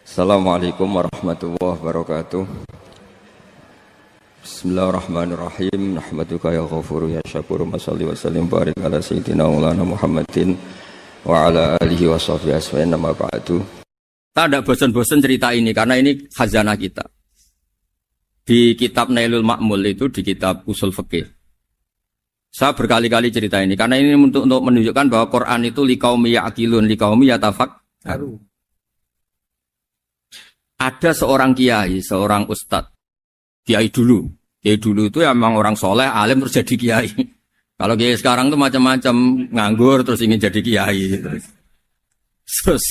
Assalamualaikum warahmatullahi wabarakatuh. Bismillahirrahmanirrahim. Nahmaduka ya ghafuru ya syakuru. Masalli wa sallim barik ala sayyidina maulana Muhammadin wa ala alihi wa sahbihi asma'in nama ba'du. Kita tidak bosan-bosan cerita ini karena ini khazanah kita. Di kitab Nailul Ma'mul itu, di kitab Usul Fiqih, saya berkali-kali cerita ini karena ini untuk menunjukkan bahwa Quran itu liqaumi ya'qilun, liqaumi yatafakkarun. Ada seorang kiai, seorang ustadz, kiai dulu itu emang orang soleh, alim terus jadi kiai. Kalau kiai sekarang tuh macam-macam, nganggur terus ingin jadi kiai, terus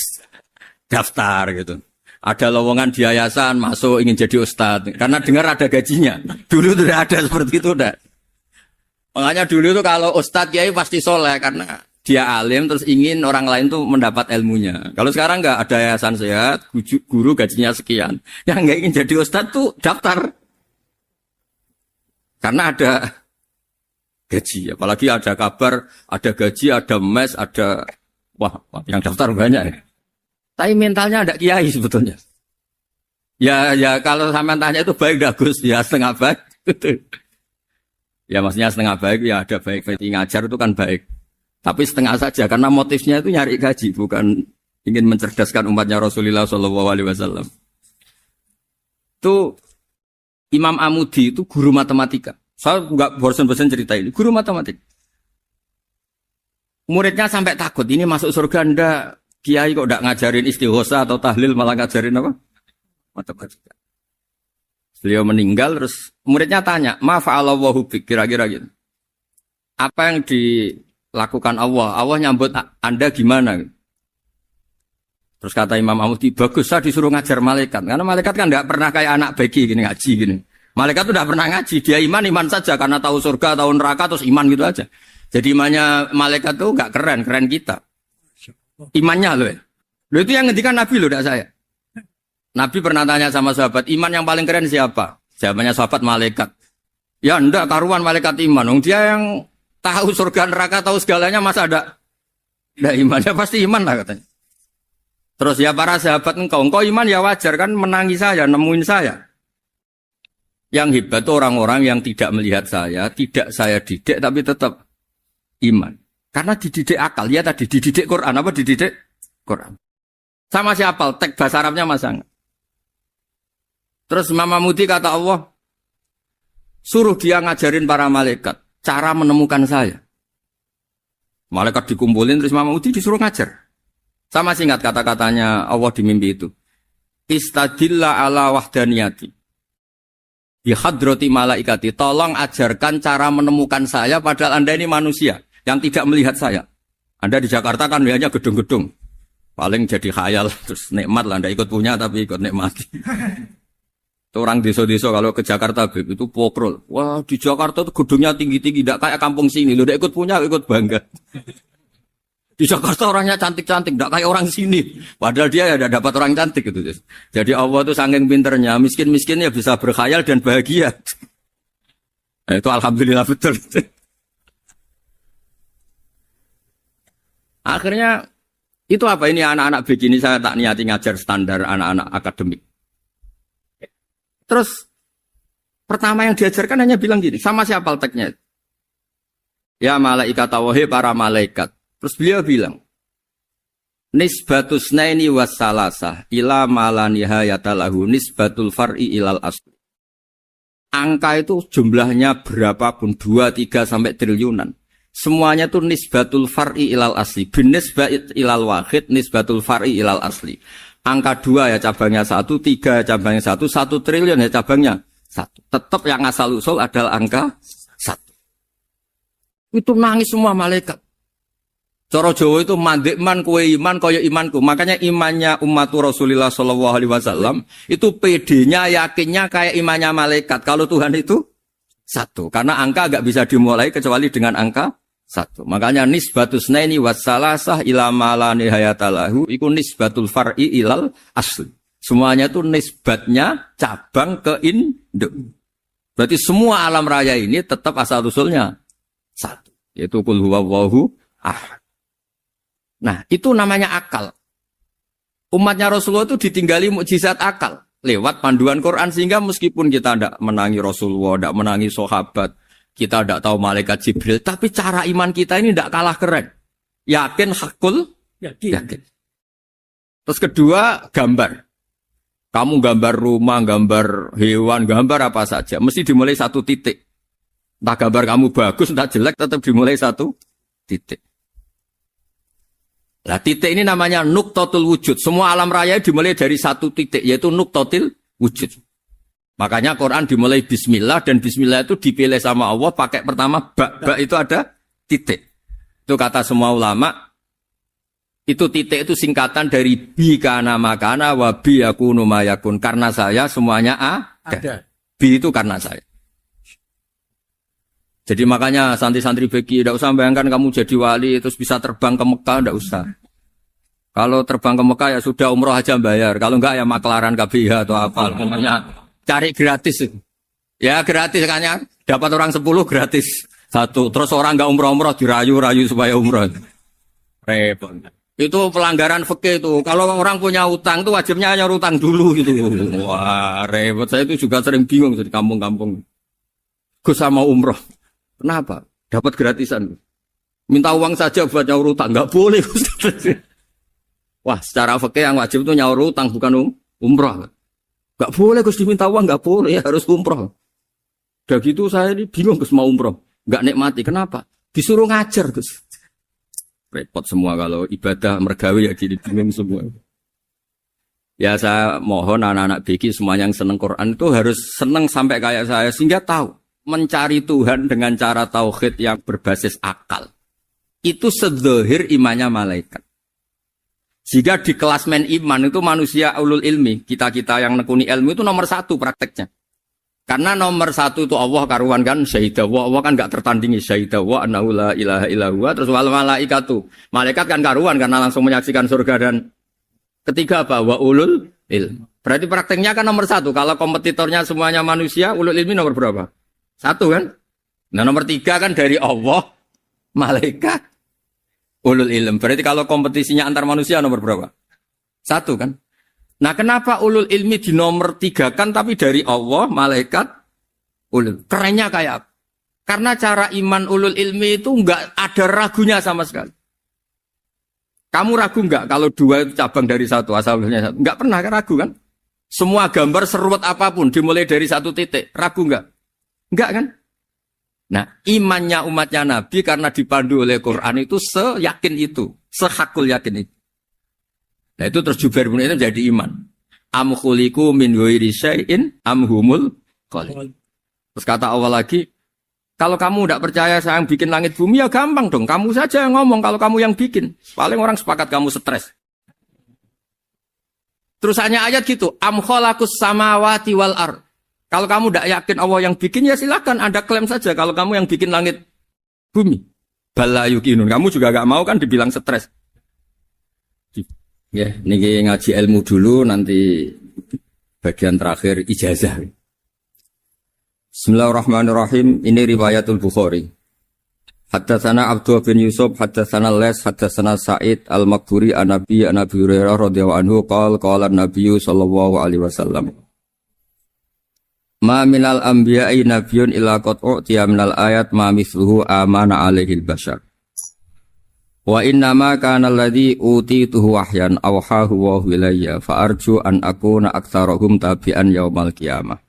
daftar gitu. Ada lowongan di yayasan, masuk ingin jadi ustadz, karena dengar ada gajinya. Dulu tuh ada seperti itu, udah. Makanya dulu tuh kalau ustadz kiai pasti soleh karena dia alim terus ingin orang lain tuh mendapat ilmunya. Kalau sekarang nggak ada yayasan sehat, guru gajinya sekian. Yang nggak ingin jadi ustadz tuh daftar. Karena ada gaji, apalagi ada kabar, ada gaji, ada mes, ada wah yang daftar banyak ya. Tapi mentalnya ada kiai sebetulnya. Ya kalau sampean tanya itu baik bagus ya setengah baik. Ya maksudnya setengah baik ya ada baik ngajar itu kan baik. Tapi setengah saja karena motifnya itu nyari gaji, bukan ingin mencerdaskan umatnya Rasulullah SAW. Itu Imam Amudi itu guru matematika. Saya nggak bosan-bosan cerita ini. Guru matematika. Muridnya sampai takut, ini masuk surga ndak? Kiai kok ndak ngajarin istighosa atau tahlil malah ngajarin apa? Matematika. Beliau meninggal terus muridnya tanya, "Ma fa'alallahu bik?" Kira-kira gitu. Apa yang dilakukan Allah? Allah nyambut Anda gimana? Terus kata Imam Amudi, bagus saya disuruh ngajar malaikat. Karena malaikat kan tidak pernah kayak anak bagi gini ngaji gini. Malaikat itu tidak pernah ngaji. Dia iman saja karena tahu surga, tahu neraka, terus iman gitu aja. Jadi imannya malaikat itu nggak keren kita. Imannya loh ya. Loh itu yang ngendikan Nabi loh, tidak saya. Nabi pernah tanya sama sahabat, iman yang paling keren siapa? Jawabannya sahabat malaikat. Ya enggak, karuan malaikat iman. Dia yang tahu surga neraka, tahu segalanya, masa ada imannya? Pasti iman lah katanya. Terus ya para sahabat engkau iman ya wajar kan menangi saya, nemuin saya. Yang hebat itu orang-orang yang tidak melihat saya, tidak saya didik tapi tetap iman. Karena dididik akal, ya tadi dididik Quran, apa dididik Quran. Sama siapa? Teks bahasa Arabnya masang. Terus Imam Amudi kata Allah, suruh dia ngajarin para malaikat cara menemukan saya. Malaikat dikumpulin terus Imam Amudi disuruh ngajar. Sama singkat kata-katanya Allah di mimpi itu. Istadilla ala wahdaniyati. Bihadrati malaikati. Tolong ajarkan cara menemukan saya padahal Anda ini manusia yang tidak melihat saya. Anda di Jakarta kan hanya gedung-gedung. Paling jadi khayal terus nikmat lah. Anda ikut punya tapi ikut nikmati. Orang desa-desa kalau ke Jakarta itu pokrol. Wah di Jakarta tuh gedungnya tinggi-tinggi, tidak kayak kampung sini. Lo udah ikut punya, ikut bangga. Di Jakarta orangnya cantik-cantik, tidak kayak orang sini. Padahal dia ya tidak dapat orang cantik gitu. Jadi Allah tuh saking pinternya, miskin-miskinnya bisa berkhayal dan bahagia. Nah, itu alhamdulillah betul. Akhirnya itu apa ini anak-anak begini saya tak niati ngajar standar anak-anak akademik. Terus pertama yang diajarkan hanya bilang gini, sama siapa teksnya? Ya malaikat wahai para malaikat. Terus beliau bilang, nisbatus naini wassalasah ila malanihayatalahu nisbatul far'i ilal asli. Angka itu jumlahnya berapapun, 2, 3 sampai triliunan. Semuanya itu nisbatul far'i ilal asli. Binisbat ilal wahid nisbatul far'i ilal asli. Angka 2 ya cabangnya 1, 3 ya cabangnya 1, 1 triliun ya cabangnya 1. Tetap yang asal usul adalah angka 1. Itu nangis semua malaikat. Cara Jawa itu mandekman kue iman kaya imanku. Makanya imannya umat Rasulullah SAW itu PD-nya, yakinnya kayak imannya malaikat. Kalau Tuhan itu 1. Karena angka agak bisa dimulai kecuali dengan angka 1. Makanya nisbatus naini wassalasah ila malanihayatalahu iku nisbatul far'i ilal asli. Semuanya itu nisbatnya cabang ke induk. Berarti semua alam raya ini tetap asal usulnya 1. Yaitu qul huwallahu ahad. Nah, itu namanya akal. Umatnya Rasulullah itu ditinggali mukjizat akal lewat panduan Quran sehingga meskipun kita tidak menangi Rasulullah, tidak menangi sahabat, kita tidak tahu malaikat Jibril, tapi cara iman kita ini tidak kalah keren. Yakin hakul, yakin. Terus kedua, gambar. Kamu gambar rumah, gambar hewan, gambar apa saja, mesti dimulai satu titik. Entah gambar kamu bagus, entah jelek, tetap dimulai satu titik. Nah, titik ini namanya nuqtatul wujud. Semua alam raya dimulai dari satu titik, yaitu nuqtatul wujud. Makanya Quran dimulai bismillah, dan bismillah itu dipilih sama Allah pakai pertama ba itu ada titik. Itu kata semua ulama, itu titik itu singkatan dari bi kana makana wa bi yakunu mayakun. Karena saya semuanya ada. Bi itu karena saya. Jadi makanya santri-santri beki, tidak usah bayangkan kamu jadi wali terus bisa terbang ke Mekah, tidak usah. Kalau terbang ke Mekah ya sudah umroh aja bayar. Kalau enggak ya maklaran KBH atau apa. Pokoknya cari gratis. Ya gratis kan ya. Dapat orang 10 gratis. Satu. Terus orang enggak umroh-umroh dirayu-rayu supaya umroh. Repot. Itu pelanggaran fikih itu. Kalau orang punya utang itu wajibnya hanya utang dulu gitu. Wah repot. Saya itu juga sering bingung di kampung-kampung. Gus sama umroh. Kenapa? Dapat gratisan. Minta uang saja buat nyaur utang. Enggak boleh. Wah, secara fikih yang wajib itu nyaur utang bukan umroh. Enggak boleh Gus diminta uang, enggak boleh, harus umroh. Udah gitu saya ini bingung Gus mau umroh. Enggak nikmati. Kenapa? Disuruh ngajar Gus. Repot semua kalau ibadah mergawe ya gini bingung semua. Ya saya mohon anak-anak BK semuanya yang seneng Quran itu harus seneng sampai kayak saya sehingga tahu. Mencari Tuhan dengan cara tauhid yang berbasis akal. Itu sedzahir imannya malaikat. Jika di klasmen iman itu manusia ulul ilmi, kita-kita yang nekuni ilmu itu nomor 1 prakteknya. Karena nomor 1 itu Allah karuan kan, syahidah wa, Allah kan gak tertandingi, syahidah wa annahu la ilaha illallah, terus wal malaikatu. Malaikat kan karuan karena langsung menyaksikan surga, dan ketiga apa? Wa ulul ilmi. Berarti prakteknya kan nomor 1. Kalau kompetitornya semuanya manusia, ulul ilmi nomor berapa? 1 kan? Nah nomor 3 kan dari Allah, malaikat, ulul ilm. Berarti kalau kompetisinya antar manusia nomor berapa? 1 kan? Nah kenapa ulul ilmi di nomor 3 kan tapi dari Allah, malaikat, ulul. Kerennya kayak apa? Karena cara iman ulul ilmi itu enggak ada ragunya sama sekali. Kamu ragu enggak kalau 2 itu cabang dari 1, asalnya 1? Enggak pernah ragu kan? Semua gambar seruat apapun dimulai dari 1 titik. Ragu enggak? Enggak kan? Nah, imannya umatnya Nabi karena dipandu oleh Quran itu seyakin itu, sehakul yakin itu. Nah, itu terus Jubair bin Mut'im jadi iman. Am khuliqu min ghairi syai'in am humul khaliq. Terus kata Allah lagi, kalau kamu tidak percaya saya yang bikin langit bumi ya gampang dong, kamu saja yang ngomong kalau kamu yang bikin. Paling orang sepakat kamu stres. Terus hanya ayat gitu, am khalaqus samawati wal ardh. Kalau kamu tidak yakin Allah yang bikin, ya silakan Anda klaim saja kalau kamu yang bikin langit bumi. Bala yuqinun. Kamu juga gak mau kan dibilang stres. Ya, ini ngaji ilmu dulu, nanti bagian terakhir ijazah. Bismillahirrahmanirrahim. Ini riwayatul Bukhari. Haddatsana Abdullah bin Yusuf, haddatsana Les, haddatsana Sa'id al-Maqburi an-Nabi Hurairah radhiyallahu anhu qala an-Nabi sallallahu alaihi wasallam. Ma minal anbiya'i nabiyyun illa qad u'tiya minal ayat ma mithluhu amana alaihi al-bashar. Wa inna ma kana alladhi utituhu wahyan awhahu wa ilayya fa arju an akuna aktsarahum tabi'an yaumal qiyamah.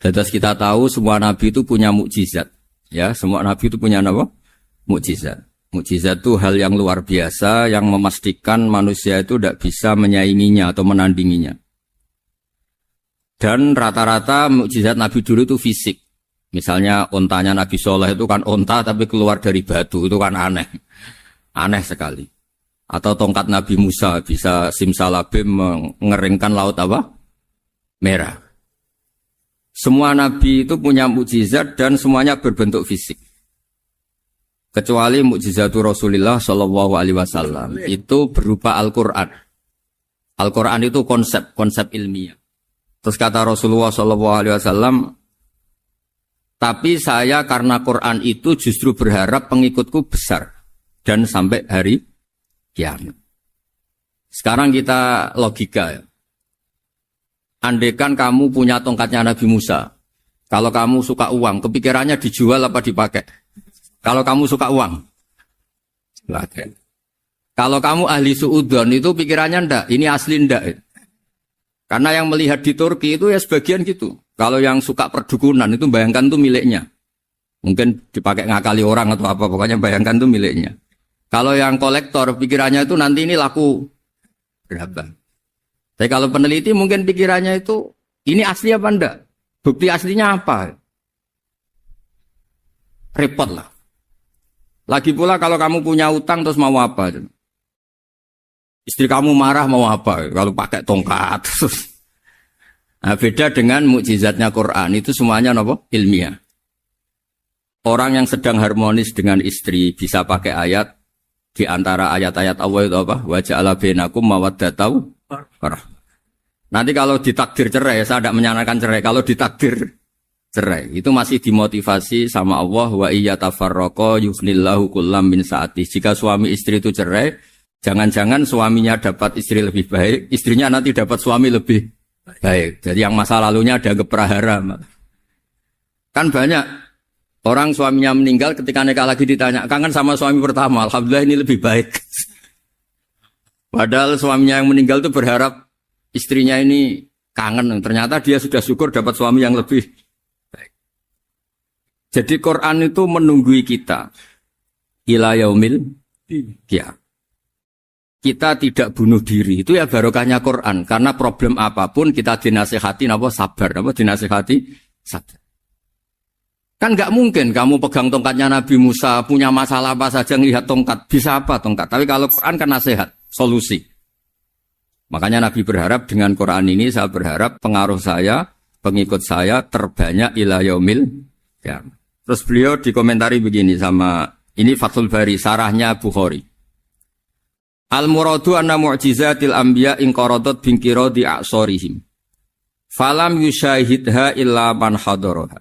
Terus kita tahu semua nabi itu punya mukjizat. Ya, semua nabi itu punya apa? Mukjizat. Mukjizat itu hal yang luar biasa yang memastikan manusia itu tidak bisa menyainginya atau menandinginya. Dan rata-rata mukjizat Nabi dulu itu fisik. Misalnya ontanya Nabi Soleh itu kan onta tapi keluar dari batu, itu kan aneh. Aneh sekali. Atau tongkat Nabi Musa bisa simsalabim mengeringkan laut apa? Merah. Semua Nabi itu punya mukjizat dan semuanya berbentuk fisik. Kecuali mukjizatul Rasulullah Shallallahu Alaihi Wasallam itu berupa Al-Quran. Al-Quran itu konsep ilmiah. Terus kata Rasulullah SAW, tapi saya karena Quran itu justru berharap pengikutku besar dan sampai hari kiamat. Sekarang kita logika ya. Andekan kamu punya tongkatnya Nabi Musa. Kalau kamu suka uang, kepikirannya dijual apa dipakai? Kalau kamu suka uang, pakai. Kalau kamu ahli suudon itu pikirannya ndak, ini asli ndak. Karena yang melihat di Turki itu ya sebagian gitu. Kalau yang suka perdukunan itu bayangkan tuh miliknya. Mungkin dipakai ngakali orang atau apa, pokoknya bayangkan tuh miliknya. Kalau yang kolektor pikirannya itu nanti ini laku berapa. Tapi kalau peneliti mungkin pikirannya itu ini asli apa enggak? Bukti aslinya apa? Repot lah. Lagi pula kalau kamu punya utang terus mau apa? Istri kamu marah mau apa? Kalau pakai tongkat. Nah, beda dengan mukjizatnya Quran itu semuanya apa? Ilmiah. Orang yang sedang harmonis dengan istri bisa pakai ayat di antara ayat-ayat Allah itu apa? Wa ja'ala bainakum mawaddatan warahmah. Nanti kalau ditakdir cerai, saya tidak menyarankan cerai. Kalau ditakdir cerai, itu masih dimotivasi sama Allah. Wa iya tafarraqa yughnillahu kullam min sa'ati. Jika suami istri itu cerai, jangan-jangan suaminya dapat istri lebih baik, istrinya nanti dapat suami lebih baik. Jadi yang masa lalunya ada keprahara. Kan banyak orang suaminya meninggal ketika nikah lagi ditanya, kangen sama suami pertama, alhamdulillah ini lebih baik. Padahal suaminya yang meninggal itu berharap istrinya ini kangen, ternyata dia sudah syukur dapat suami yang lebih baik. Jadi Quran itu menunggui kita ila yaumil qiyamah. Kita tidak bunuh diri, itu ya barokahnya Quran. Karena problem apapun kita dinasihati sabar, dinasihati sabar. Kan nggak mungkin kamu pegang tongkatnya Nabi Musa, punya masalah apa saja ngelihat tongkat, bisa apa tongkat. Tapi kalau Quran kan nasihat, solusi. Makanya Nabi berharap dengan Quran ini, saya berharap pengaruh saya, pengikut saya terbanyak ila yaumil qiyamah. Terus beliau dikomentari begini sama, ini Fathul Bari, sarahnya Bukhari. Al-muradu anna mu'jizatil anbiya inqaradat binqiradi a'sorihim. Falam yushahidha illa man hadaraha.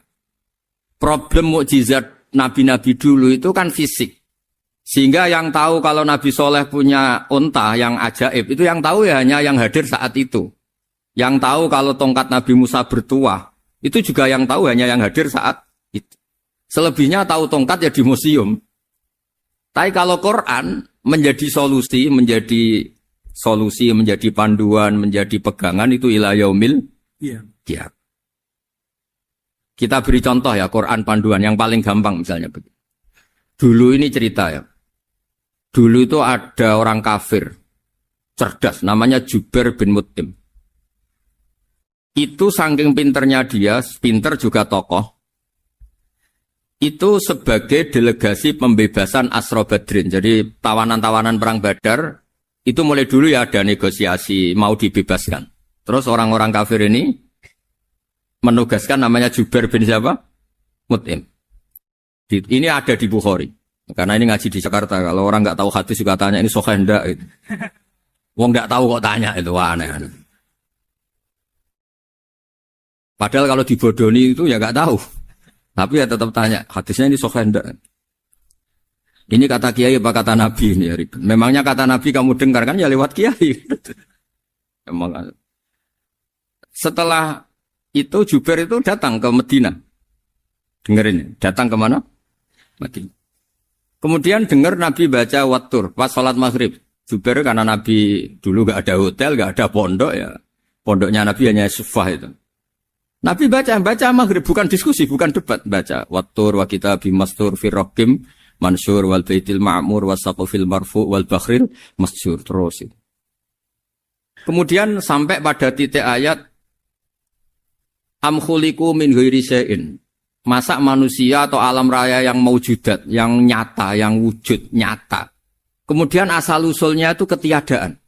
Problem mukjizat nabi-nabi dulu itu kan fisik. Sehingga yang tahu kalau Nabi Soleh punya unta yang ajaib, itu yang tahu ya hanya yang hadir saat itu. Yang tahu kalau tongkat Nabi Musa bertuah, itu juga yang tahu hanya yang hadir saat itu. Selebihnya tahu tongkat ya di museum. Tapi kalau Quran menjadi solusi, menjadi panduan, menjadi pegangan, itu ila yaumil qiyamah. Kita beri contoh ya, Quran panduan yang paling gampang misalnya begitu. Dulu ini cerita ya. Dulu itu ada orang kafir cerdas namanya Jubair bin Mut'im. Itu saking pinternya dia, pinter juga tokoh. Itu sebagai delegasi pembebasan Asra Badrin. Jadi tawanan-tawanan perang Badar itu mulai dulu ya ada negosiasi mau dibebaskan. Terus orang-orang kafir ini menugaskan namanya Jubair bin siapa? Mut'im. Ini ada di Bukhari. Karena ini ngaji di Jakarta, kalau orang nggak tahu hadis juga tanya ini sahih ndak gitu. Wong nggak tahu kok tanya itu aneh. Padahal kalau dibodoni itu ya nggak tahu. Tapi ya tetap tanya, hadisnya ini sahih ndak. Ini kata kiai apa kata nabi ini ya. Memangnya kata nabi kamu dengar kan ya lewat kiai. Emang. Setelah itu Jubair itu datang ke Medina. Dengerin, datang ke mana? Medina. Kemudian dengar Nabi baca Wattur pas sholat maghrib. Jubair karena Nabi dulu gak ada hotel, gak ada pondok ya. Pondoknya Nabi hanya sufah itu. Nabi baca maghrib, bukan diskusi, bukan debat. Baca Wattur wa kitabim mastur firrokim mansur wal baitil ma'mur wasaqufil marfu wal bakhril masjur. Terus itu. Kemudian sampai pada titik ayat am khuliqu min ghairi syai'in. Masa manusia atau alam raya yang maujudat, yang nyata, yang wujud nyata. Kemudian asal-usulnya itu ketiadaan.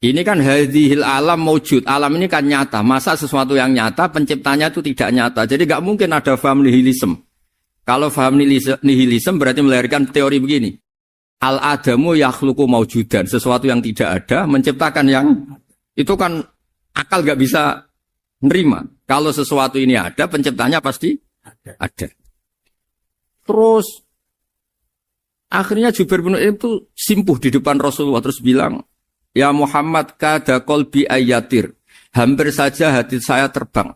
Ini kan hadhil alam maujud, alam ini kan nyata. Masa sesuatu yang nyata, penciptanya itu tidak nyata. Jadi gak mungkin ada faham nihilisme. Kalau faham nihilisme berarti melahirkan teori begini. Al-adamu yakhluqu maujudan, sesuatu yang tidak ada, menciptakan yang, itu kan akal gak bisa nerima. Kalau sesuatu ini ada, penciptanya pasti ada. Terus Akhirnya Jubair bin Mut'im itu simpuh di depan Rasulullah terus bilang, "Ya Muhammad, kada qalbi ayatir." Hampir saja hati saya terbang.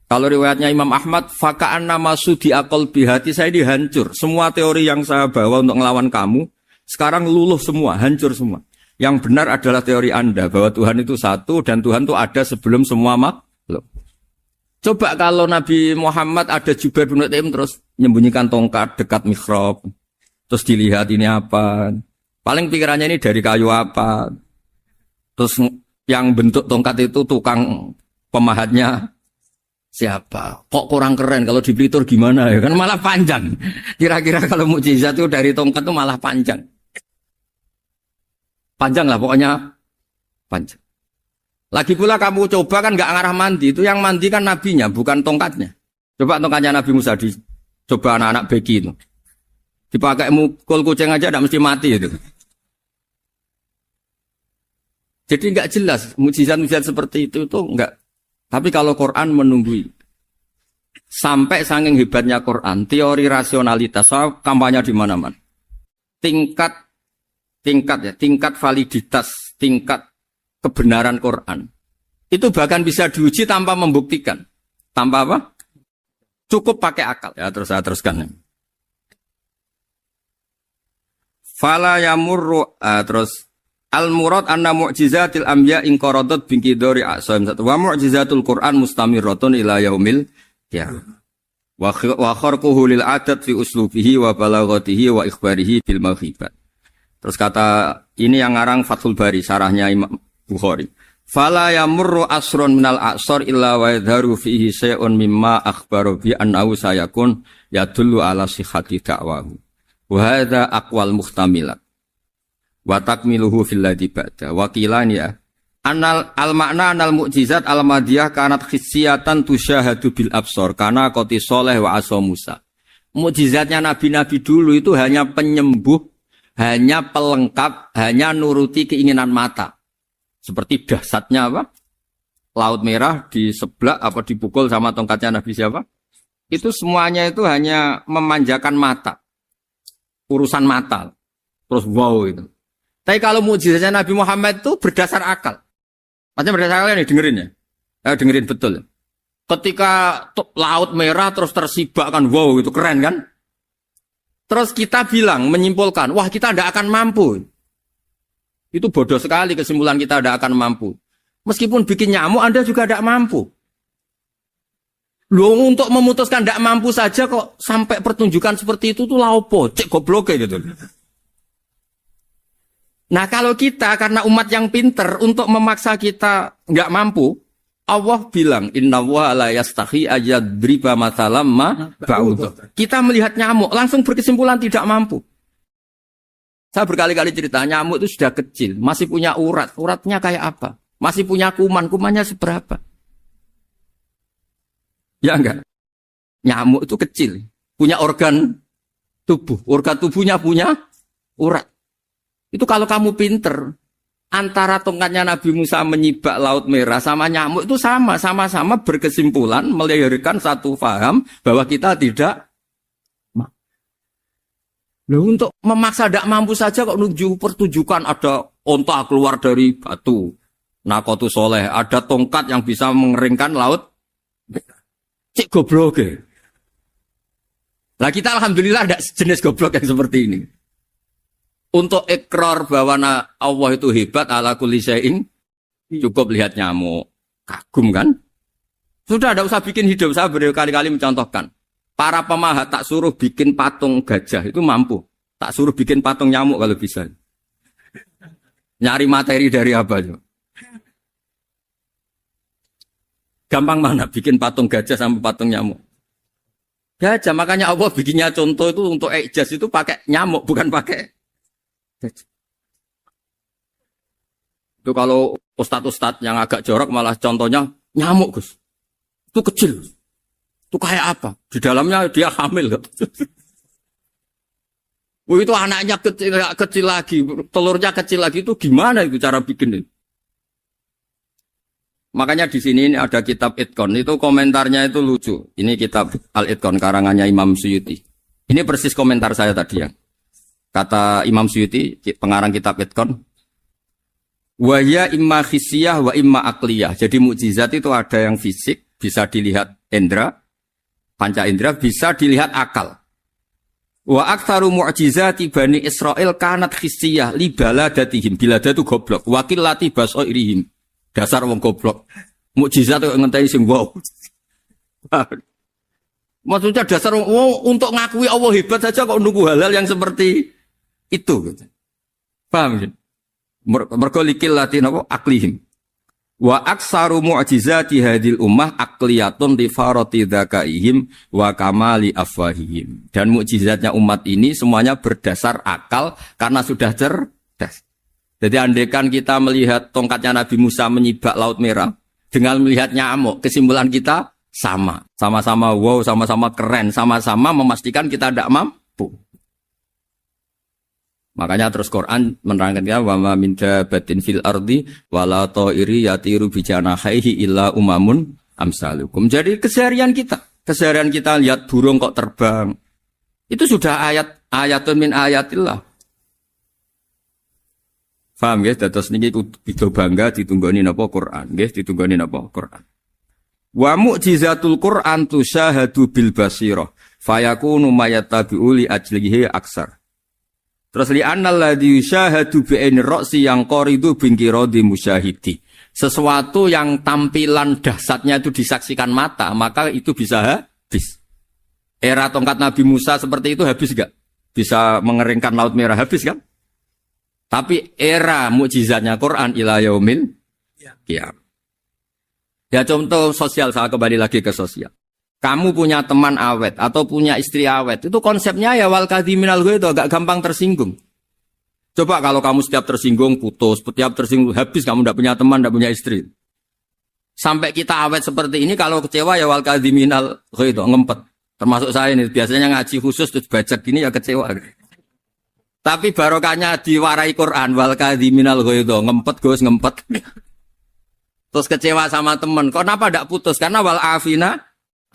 Kalau riwayatnya Imam Ahmad, faka'anna masudi qalbi, hati saya ini hancur. Semua teori yang saya bawa untuk ngelawan kamu sekarang luluh semua, hancur semua. Yang benar adalah teori Anda bahwa Tuhan itu satu dan Tuhan itu ada sebelum semua makhluk. Coba kalau Nabi Muhammad ada Jubair bin Mut'im terus menyembunyikan tongkat dekat mihrab. Terus dilihat ini apa. Paling pikirannya ini dari kayu apa. Terus yang bentuk tongkat itu tukang pemahatnya siapa. Kok kurang keren kalau di Blitur gimana ya. Kan malah panjang. Kira-kira kalau mukjizat itu dari tongkat itu malah panjang. Panjang lah pokoknya. Panjang. Lagi pula kamu coba kan gak ngarah mandi. Itu yang mandi kan nabinya bukan tongkatnya. Coba tongkatnya Nabi Musa coba anak-anak beki itu. Dipakai mukul kucing aja tidak mesti mati itu. Jadi nggak jelas mukjizat-mukjizat seperti itu nggak. Tapi kalau Quran menunggui sampai saking hebatnya Quran, teori rasionalitas, soal kampanye di mana-mana. Tingkat validitas, tingkat kebenaran Quran itu bahkan bisa diuji tanpa membuktikan. Tanpa apa? Cukup pakai akal. Ya terus saya teruskan. Fala yamurru terus al-murad anna mu'jizatil anbiya in qaradat bi qidari asam wa mu'jizatul Qur'an mustamirratun ila yaumil qiyamah. Wa kharquhu lil adat fi uslubihi wa balaghatihi wa ikhbarihi bil maghibat. Terus kata ini yang ngarang Fathul Bari sarahnya Imam Bukhari. Fala yamurru asrun minal a'sar illa wa yadharu fihi shay'un mimma akhbaru bi annahu sayakun yadullu ala sihhati da'wahu. Wa hadza aqwal muhtamilat wa takmiluhu fil ladzi ba'da wa qilan ya anal al makna anal mukjizat al madiyah kanat khissiyatan tusyahadu bil absar kana qati soleh wa asa Musa. Mukjizatnya nabi-nabi dulu itu hanya penyembuh, hanya pelengkap, hanya nuruti keinginan mata. Seperti dahsyatnya apa? Laut Merah diseblak apa dipukul sama tongkatnya Nabi siapa? Itu semuanya itu hanya memanjakan mata. Urusan mata. Terus wow itu. Tapi kalau mukjizatnya Nabi Muhammad itu berdasar akal. Maksudnya berdasar akal nih dengerin ya. Dengerin betul. Ketika Laut Merah terus tersibak kan wow itu keren kan. Terus kita bilang menyimpulkan wah kita tidak akan mampu. Itu bodoh sekali kesimpulan kita tidak akan mampu. Meskipun bikin nyamuk Anda juga tidak mampu. Loh untuk memutuskan tidak mampu saja kok sampai pertunjukan seperti itu tuh laopo, cek goblok gitu. Nah kalau kita karena umat yang pinter untuk memaksa kita nggak mampu, Allah bilang innallaha la yastahi ayadriba mathalam ma ba'ud. Kita melihat nyamuk langsung berkesimpulan tidak mampu. Saya berkali-kali cerita nyamuk itu sudah kecil, masih punya urat, uratnya kayak apa? Masih punya kuman, kumannya seberapa? Ya enggak? Nyamuk itu kecil, punya organ tubuhnya punya urat. Itu kalau kamu pinter, antara tongkatnya Nabi Musa menyibak Laut Merah sama nyamuk itu sama-sama berkesimpulan melahirkan satu faham bahwa kita tidak mampu. Loh, untuk memaksa tidak mampu saja kok menuju pertunjukan ada onta keluar dari batu. Nakotu soleh, ada tongkat yang bisa mengeringkan laut. Cik goblok ya. Lah kita alhamdulillah ada jenis goblok yang seperti ini. Untuk ikrar bahwa Allah itu hebat ala kulli syai'in, cukup lihat nyamuk. Kagum kan? Sudah ada usah bikin hidup. Saya berkali-kali mencontohkan. Para pemahat tak suruh bikin patung gajah itu mampu. Tak suruh bikin patung nyamuk kalau bisa. Nyari materi dari apa itu? Gampang mana bikin patung gajah sama patung nyamuk? Gajah, makanya Allah bikinnya contoh itu untuk ijaz itu pakai nyamuk, bukan pakai gajah. Itu kalau ustadz-ustadz yang agak jorok malah contohnya nyamuk, Gus. Itu kecil. Itu kayak apa? Di dalamnya dia hamil. Oh, itu anaknya kecil lagi, telurnya kecil lagi, itu gimana itu cara bikin itu? Makanya di sini ini ada kitab Itqan, itu komentarnya itu lucu. Ini kitab Al-Itqan karangannya Imam Suyuti. Ini persis komentar saya tadi ya. Kata Imam Suyuti, pengarang kitab Itqan, wa ya imma khissiyah wa imma akliyah. Jadi mukjizat itu ada yang fisik, bisa dilihat indra, panca indra, bisa dilihat akal. Wa aktsaru mu'jizati Bani Israil kanat khissiyah li baladatihim. Bilada itu goblok. Wakil lati basairihim. Dasar wong goblok. Mukjizat itu ngenteni sing wow. Maksudnya dasar wong untuk ngakui Allah hebat saja kok nunggu hal-hal yang seperti itu. Paham ya? Mergo likil latin apa aklihim wa aksaru mu'jizati hadil ummah akliyatun li farati dzakaihim wa kamali afwahihim. Dan mukjizatnya umat ini semuanya berdasar akal karena sudah cerdas. Jadi andaikan kita melihat tongkatnya Nabi Musa menyibak Laut Merah dengan melihat nyamuk, kesimpulan kita sama-sama wow, sama-sama keren, sama-sama memastikan kita tidak mampu. Makanya terus Quran menerangkan wa ma min dabatin fil ardi wala ta'iri yatiru bi janahihi illa umamun amsalukum. Jadi keseharian kita lihat burung kok terbang. Itu sudah ayatun min ayatillah. Paham ya? Dados niki kudu bangga ditunggoni napa Quran, nggih, ditunggoni napa Quran. Wa mu'jizatul Quran tusyahadu bil basirah fayakunu mayattabi'u li ajlihi aksar. Terus li annal ladzi yusyahadu bi aini ra'si yang qaridu bingkiradi musyahidi. Sesuatu yang tampilan dahsyatnya itu disaksikan mata, maka itu bisa habis. Era tongkat Nabi Musa seperti itu habis enggak? Bisa mengeringkan Laut Merah, habis kan? Tapi era mukjizatnya Quran ila yaumil qiyamah. Ya contoh sosial, saya kembali lagi ke sosial. Kamu punya teman awet atau punya istri awet, itu konsepnya ya wal kadhiminal ghaidh, agak gampang tersinggung. Coba kalau kamu setiap tersinggung putus, setiap tersinggung habis, kamu tidak punya teman, tidak punya istri. Sampai kita awet seperti ini, kalau kecewa ya wal kadhiminal ghaidh, ngempet. Termasuk saya ini, biasanya ngaji khusus terus baca gini ya kecewa. Tapi barokahnya diwarai Quran wal kadhiminal ghaidh, ngempet Gus, ngempet. Terus kecewa sama teman, kenapa tidak putus? Karena wal afina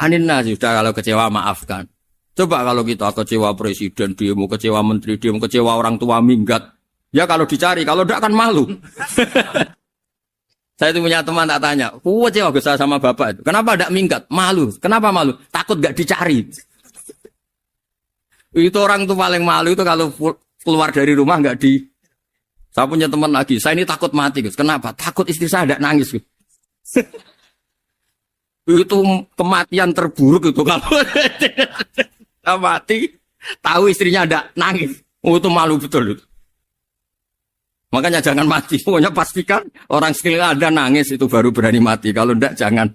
Aninna sudah, kalau kecewa maafkan. Coba kalau kita kecewa presiden, dia mau kecewa menteri, dia mau kecewa orang tua minggat. Ya kalau dicari, kalau tidak kan malu. Saya itu punya teman tak tanya, kecewa besar sama bapak itu. Kenapa tidak minggat? Malu. Kenapa malu? Takut gak dicari. Itu orang tuh paling malu itu kalau keluar dari rumah gak di. Saya punya teman lagi, saya ini takut mati. Kenapa? Takut istri saya tidak nangis. Itu kematian terburuk itu kalau mati tahu istrinya ada nangis, itu malu betul itu. Makanya jangan mati, pokoknya pastikan orang sekeliling ada nangis itu baru berani mati, kalau enggak jangan.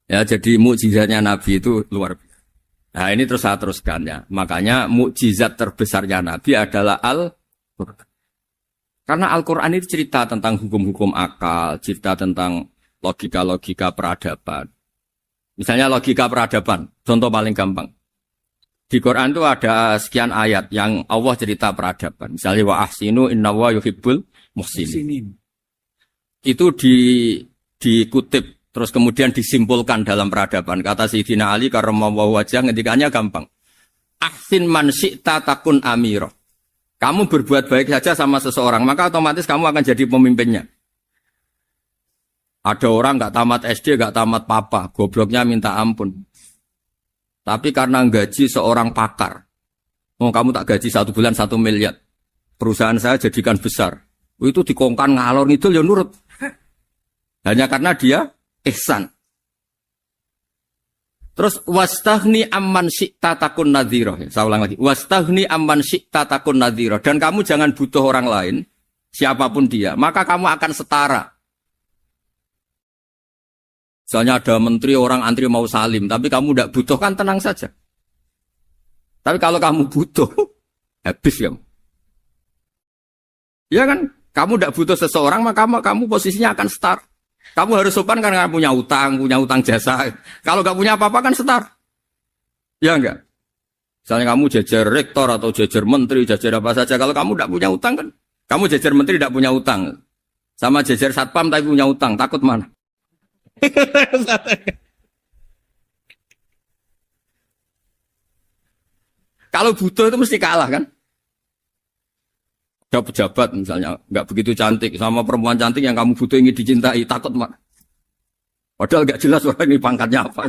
Ya jadi mukjizatnya Nabi itu luar biasa. Nah ini terus saya teruskan ya, makanya mukjizat terbesarnya Nabi adalah Al-Quran. Karena Al-Quran itu cerita tentang hukum-hukum akal, cerita tentang logika-logika peradaban. Misalnya logika peradaban, contoh paling gampang. Di Quran itu ada sekian ayat yang Allah cerita peradaban. Misalnya wa ahsinu innallaha yuhibbul muhsinin. Itu dikutip, terus kemudian disimpulkan dalam peradaban. Kata Sayyidina Ali karramallahu wajhah, ngendikannya gampang. Ahsin man syi'ta takun amira. Kamu berbuat baik saja sama seseorang, maka otomatis kamu akan jadi pemimpinnya. Ada orang nggak tamat SD, nggak tamat papa, gobloknya minta ampun. Tapi karena gaji seorang pakar, kamu tak gaji 1 bulan 1 miliar, perusahaan saya jadikan besar. Itu dikongkan ngalor ngidul ya nurut. Hanya karena dia ihsan. Terus wastaghni amman syi'ta takun nadhira. Saya ulang lagi. Wastaghni amman syi'ta takun nadhira. Dan kamu jangan butuh orang lain, siapapun dia, maka kamu akan setara. Misalnya ada menteri orang antri mau salim, tapi kamu tidak butuh, kan tenang saja. Tapi kalau kamu butuh, habis kamu. Ya kan? Kamu tidak butuh seseorang, maka kamu posisinya akan setara. Kamu harus sopan karena punya utang jasa. Kalau nggak punya apa-apa kan setar. Ya enggak? Misalnya kamu jajar rektor atau jajar menteri, jajar apa saja. Kalau kamu tidak punya utang kan, kamu jajar menteri tidak punya utang. Sama jajar satpam tapi punya utang, takut mana? Kalau butuh itu mesti kalah kan? Ada pejabat misalnya, nggak begitu cantik, sama perempuan cantik yang kamu butuh ingin dicintai, takut mak. Padahal nggak jelas orang ini pangkatnya apa.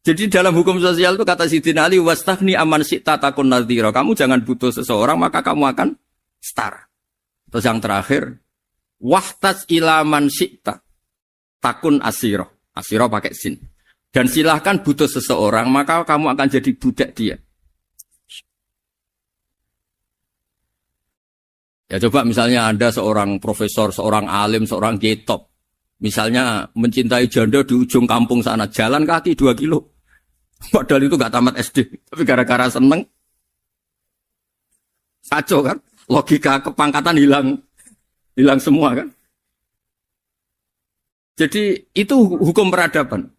Jadi dalam hukum sosial itu kata Sidina Ali, wastahni aman syi'ta takun nadhira. Kamu jangan butuh seseorang, maka kamu akan setara. Terus yang terakhir, wahtas ilaman syi'ta takun asiro. Asiro pakai sin. Dan silahkan butuh seseorang, maka kamu akan jadi budak dia. Ya coba misalnya Anda seorang profesor, seorang alim, seorang getop. Misalnya mencintai janda di ujung kampung sana, jalan kaki 2 kilo. Padahal itu gak tamat SD. Tapi gara-gara seneng, kacau kan? Logika kepangkatan hilang semua kan? Jadi itu hukum peradaban.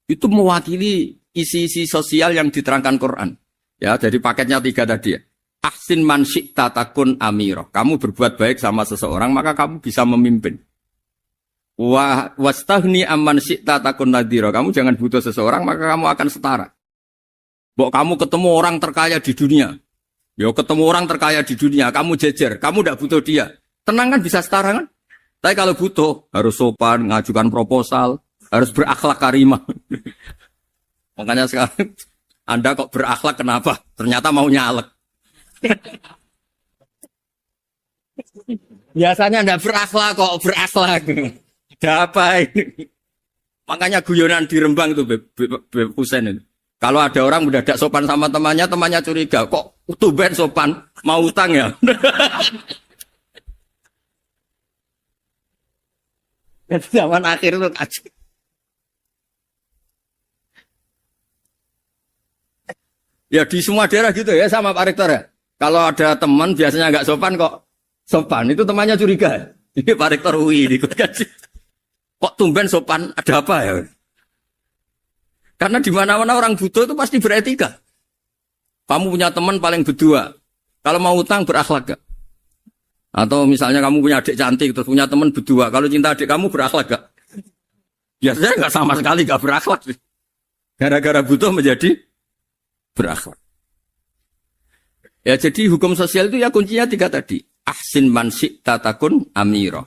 Itu mewakili isi-isi sosial yang diterangkan Quran. Ya, jadi paketnya 3 tadi ya. Ahsin man syi'ta takun amiro. Kamu berbuat baik sama seseorang, maka kamu bisa memimpin. Wastahni amman syi'ta takun nadhira. Kamu jangan butuh seseorang, maka kamu akan setara. Bok kamu ketemu orang terkaya di dunia. Yo ketemu orang terkaya di dunia, kamu jejer, kamu tidak butuh dia. Tenang kan bisa setara kan? Tapi kalau butuh, harus sopan, ngajukan proposal, harus berakhlak karimah. Makanya sekarang, Anda kok berakhlak kenapa? Ternyata mau nyalek. Biasanya Anda berakhlak kok berakhlak. Ada apa ini? Makanya guyonan di Rembang itu Beb Husein itu. Kalau ada orang mendadak sopan sama temannya curiga. Kok tumben sopan? Mau utang ya? Zaman akhir itu kacau. Ya di semua daerah gitu ya sama Pak Rektor ya. Kalau ada teman biasanya nggak sopan kok sopan, itu temannya curiga. Ini Pak Rektor UI ikut kaji. Kok tumben sopan, ada apa ya? Karena di mana-mana orang butuh itu pasti beretika. Kamu punya teman paling berdua. Kalau mau utang berakhlak gak? Atau misalnya kamu punya adik cantik terus punya teman berdua. Kalau cinta adik kamu berakhlak gak? Biasanya nggak sama sekali gak berakhlak. Gara-gara butuh menjadi berakhlak. Ya jadi hukum sosial itu ya kuncinya 3 tadi. Ahsin man syi'ta takun amira.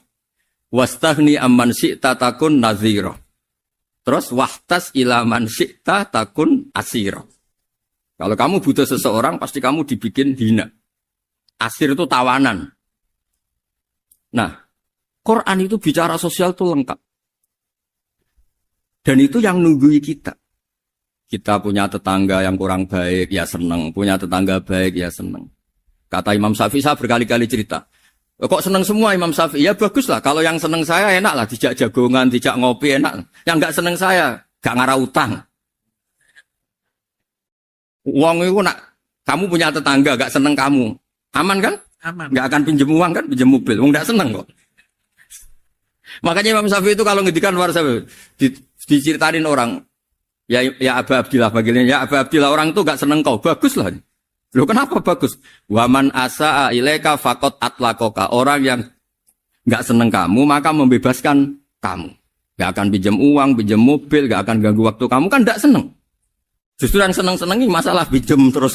Wastahni amman syi'ta takun nadhira. Terus wahtas ila man syi'ta takun asira. Kalau kamu butuh seseorang pasti kamu dibikin hina. Asir itu tawanan. Nah, Quran itu bicara sosial itu lengkap. Dan itu yang nunggui kita. Kita punya tetangga yang kurang baik, ya seneng. Punya tetangga baik, ya seneng. Kata Imam Syafi'i, saya berkali-kali cerita. Kok seneng semua Imam Syafi'i? Ya bagus lah. Kalau yang seneng saya enak lah. Dijak jagongan, dijak ngopi enak. Yang gak seneng saya, gak ngarah utang. Uang itu nak, kamu punya tetangga gak seneng kamu. Aman kan? Aman. Gak akan pinjem uang kan? Pinjem mobil. Uang gak seneng kok. Makanya Imam Syafi'i itu kalau ngedikan luar Syafi'i, diceritain orang. Ya Aba Abdillah bagiannya. Ya Aba Abdillah orang itu gak seneng kau. Bagus lah. Loh kenapa bagus? Waman asa'a ilaika faqad atlaqaka. Orang yang gak seneng kamu maka membebaskan kamu. Gak akan pinjam uang, pinjam mobil, gak akan ganggu waktu kamu kan gak seneng. Justru yang seneng-senengi masalah pinjam terus.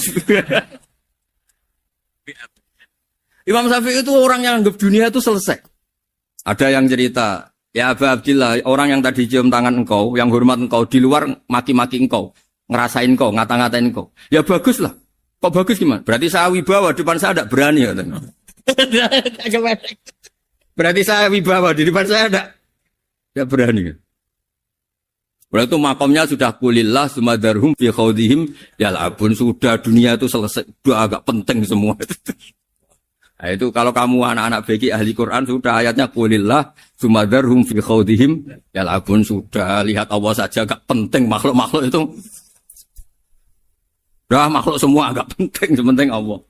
Imam Syafi'i itu orang yang anggap dunia itu selesai. Ada yang cerita, ya Aba Abdillah, orang yang tadi cium tangan engkau, yang hormat engkau, di luar maki-maki engkau, ngerasain engkau, ngata-ngatain engkau. Ya bagus lah. Kok bagus gimana? Berarti saya wibawa, depan saya tidak berani. Berarti saya wibawa, di depan saya tidak berani. Berarti itu makomnya sudah kulillah, sumadarhum fi khawdihim, ya labun, sudah dunia itu selesai, sudah agak penting semua. Nah, itu kalau kamu anak-anak beki ahli Quran sudah ayatnya kulillah, sumadarhum fi khawdihim, ya labun, sudah lihat Allah saja agak penting, makhluk-makhluk itu. Dah makhluk semua agak penting, sepenting Allah.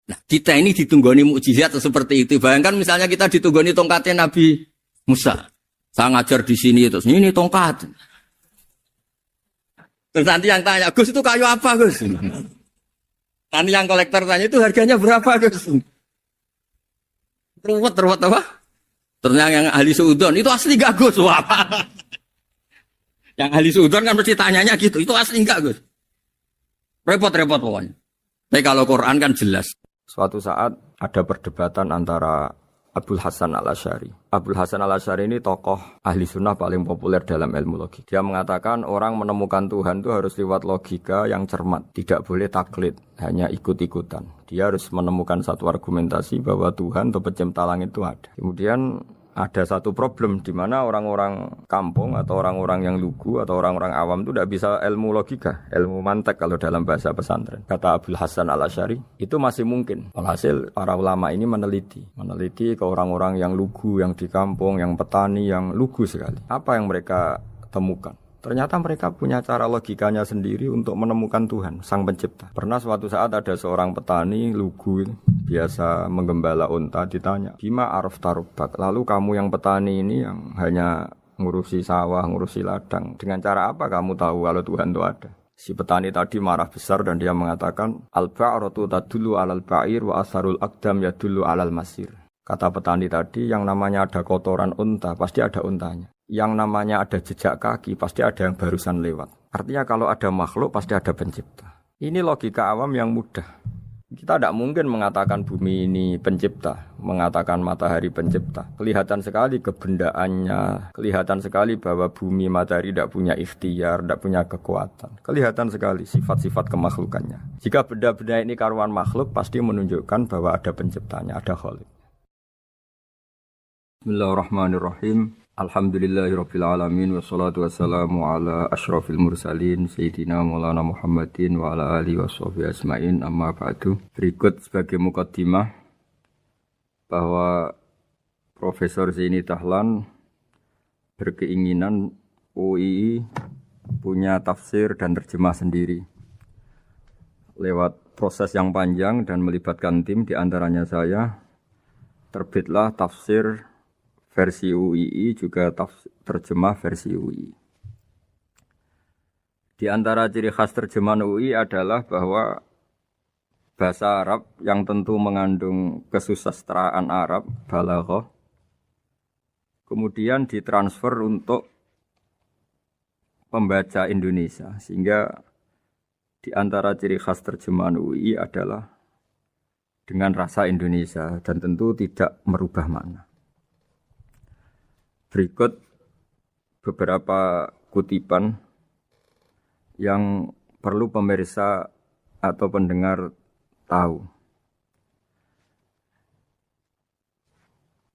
Nah, kita ini ditunggoni mukjizat seperti itu. Bayangkan misalnya kita ditunggoni tongkatnya Nabi Musa. Saya ngajar di sini terus ini tongkat. Terus nanti yang tanya, Gus itu kayu apa Gus? Nanti yang kolektor tanya itu harganya berapa Gus? Ruwet apa? Ternyata yang ahli suudon itu asli gak Gus? Wah. Yang ahli suudon kan mesti tanyanya gitu, itu asli gak Gus? Repot-repot pokoknya. Tapi kalau Quran kan jelas. Suatu saat ada perdebatan antara Abul Hasan al-Asy'ari. Abul Hasan al-Asy'ari ini tokoh ahli sunnah paling populer dalam ilmu logika. Dia mengatakan orang menemukan Tuhan itu harus lewat logika yang cermat. Tidak boleh taklid, hanya ikut-ikutan. Dia harus menemukan satu argumentasi bahwa Tuhan atau pencipta langit itu ada. Kemudian ada satu problem di mana orang-orang kampung atau orang-orang yang lugu atau orang-orang awam itu tidak bisa ilmu logika, ilmu mantek kalau dalam bahasa pesantren. Kata Abul Hasan al-Asy'ari, itu masih mungkin. Alhasil para ulama ini meneliti ke orang-orang yang lugu, yang di kampung, yang petani, yang lugu sekali. Apa yang mereka temukan? Ternyata mereka punya cara logikanya sendiri untuk menemukan Tuhan, Sang Pencipta. Pernah suatu saat ada seorang petani lugu, biasa menggembala unta, ditanya, Bima araf tarubak, lalu kamu yang petani ini yang hanya ngurusi sawah, ngurusi ladang, dengan cara apa kamu tahu kalau Tuhan itu ada? Si petani tadi marah besar dan dia mengatakan, Al-ba'ratu tadullu alal ba'ir wa asharul aqdam yadullu alal masir. Kata petani tadi, yang namanya ada kotoran unta, pasti ada untanya. Yang namanya ada jejak kaki, pasti ada yang barusan lewat. Artinya kalau ada makhluk, pasti ada pencipta. Ini logika awam yang mudah. Kita tidak mungkin mengatakan bumi ini pencipta, mengatakan matahari pencipta. Kelihatan sekali kebendaannya, kelihatan sekali bahwa bumi matahari tidak punya ikhtiar, tidak punya kekuatan. Kelihatan sekali sifat-sifat kemakhlukannya. Jika benda-benda ini karuan makhluk, pasti menunjukkan bahwa ada penciptanya, ada khalik. Bismillahirrahmanirrahim. Alhamdulillahirabbil alamin wassalatu wassalamu ala asyrafil mursalin sayyidina Maulana Muhammadin wa ala alihi washabihi ajmain, amma ba'du. Berikut sebagai mukaddimah bahwa Profesor Zaini Dahlan berkeinginan UII punya tafsir dan terjemah sendiri. Lewat proses yang panjang dan melibatkan tim, di antaranya saya, terbitlah tafsir versi UII, juga terjemah versi UII. Di antara ciri khas terjemahan UII adalah bahwa bahasa Arab yang tentu mengandung kesusastraan Arab, balaghah, kemudian ditransfer untuk pembaca Indonesia. Sehingga di antara ciri khas terjemahan UII adalah dengan rasa Indonesia dan tentu tidak merubah makna. Berikut beberapa kutipan yang perlu pemirsa atau pendengar tahu.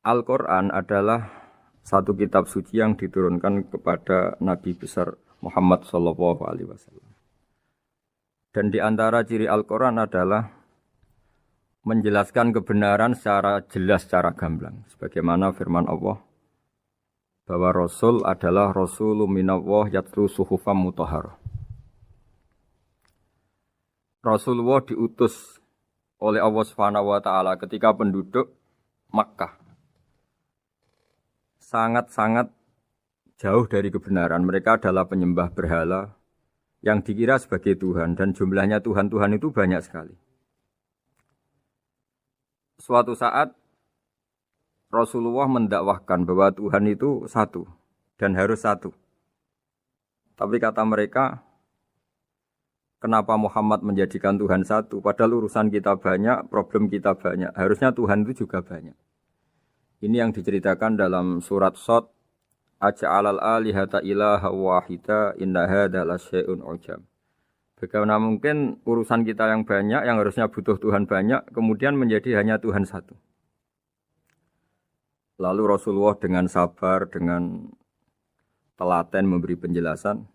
Al-Quran adalah satu kitab suci yang diturunkan kepada Nabi besar Muhammad SAW. Dan di antara ciri Al-Quran adalah menjelaskan kebenaran secara jelas, secara gamblang. Sebagaimana firman Allah, bahwa Rasul adalah Rasulun minallah yatlu suhufam mutahharah. Rasulullah diutus oleh Allah Subhanahu wa taala ketika penduduk Makkah sangat-sangat jauh dari kebenaran. Mereka adalah penyembah berhala yang dikira sebagai Tuhan, dan jumlahnya Tuhan-Tuhan itu banyak sekali. Suatu saat Rasulullah mendakwahkan bahwa Tuhan itu satu dan harus satu. Tapi kata mereka, kenapa Muhammad menjadikan Tuhan satu? Padahal urusan kita banyak, problem kita banyak. Harusnya Tuhan itu juga banyak. Ini yang diceritakan dalam surat Shad, Aja'alal alihata ilaha wahida inna hadza lasyai'un ujab. Bagaimana mungkin urusan kita yang banyak, yang harusnya butuh Tuhan banyak, kemudian menjadi hanya Tuhan satu. Lalu Rasulullah dengan sabar, dengan telaten memberi penjelasan.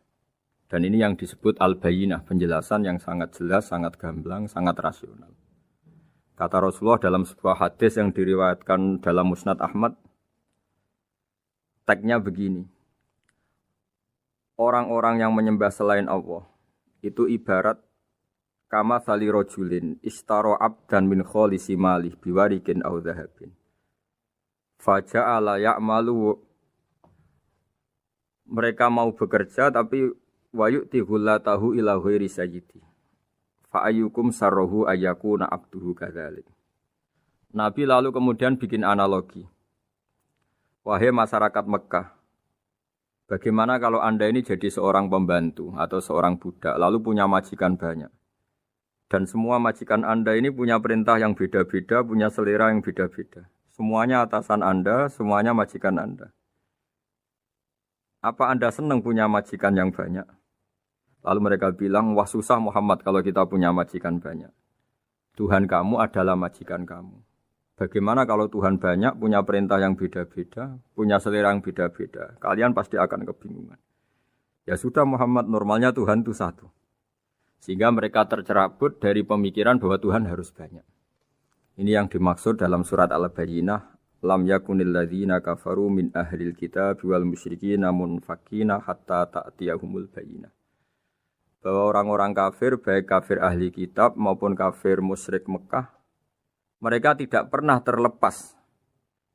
Dan ini yang disebut al-bayyinah, penjelasan yang sangat jelas, sangat gamblang, sangat rasional. Kata Rasulullah dalam sebuah hadis yang diriwayatkan dalam Musnad Ahmad, teksnya begini. Orang-orang yang menyembah selain Allah itu ibarat kama sali rojulin istaro abdan min kholisi malih biwarikin au dhahabin. Faja'ala ya'malu, mereka mau bekerja tapi wayu'ti ghullatahu ila ghairi sayyidi. Fa'ayyukum sarruhu ayyakuna abduhu kadzalik. Nabi lalu kemudian bikin analogi. Wahai masyarakat Mekah, bagaimana kalau Anda ini jadi seorang pembantu atau seorang budak lalu punya majikan banyak. Dan semua majikan Anda ini punya perintah yang beda-beda, punya selera yang beda-beda. Semuanya atasan Anda, semuanya majikan Anda. Apa Anda senang punya majikan yang banyak? Lalu mereka bilang, wah susah Muhammad kalau kita punya majikan banyak. Tuhan kamu adalah majikan kamu. Bagaimana kalau Tuhan banyak, punya perintah yang beda-beda, punya selera yang beda-beda? Kalian pasti akan kebingungan. Ya sudah Muhammad, normalnya Tuhan itu satu. Sehingga mereka tercerabut dari pemikiran bahwa Tuhan harus banyak. Ini yang dimaksud dalam surat Al-Bayyinah. Lam yakunil ladzina kafaru min ahlil kitab wal musyrikina munfakina hatta ta'tiyahumul bayyinah. Bahwa orang-orang kafir, baik kafir ahli kitab maupun kafir musyrik Mekah, mereka tidak pernah terlepas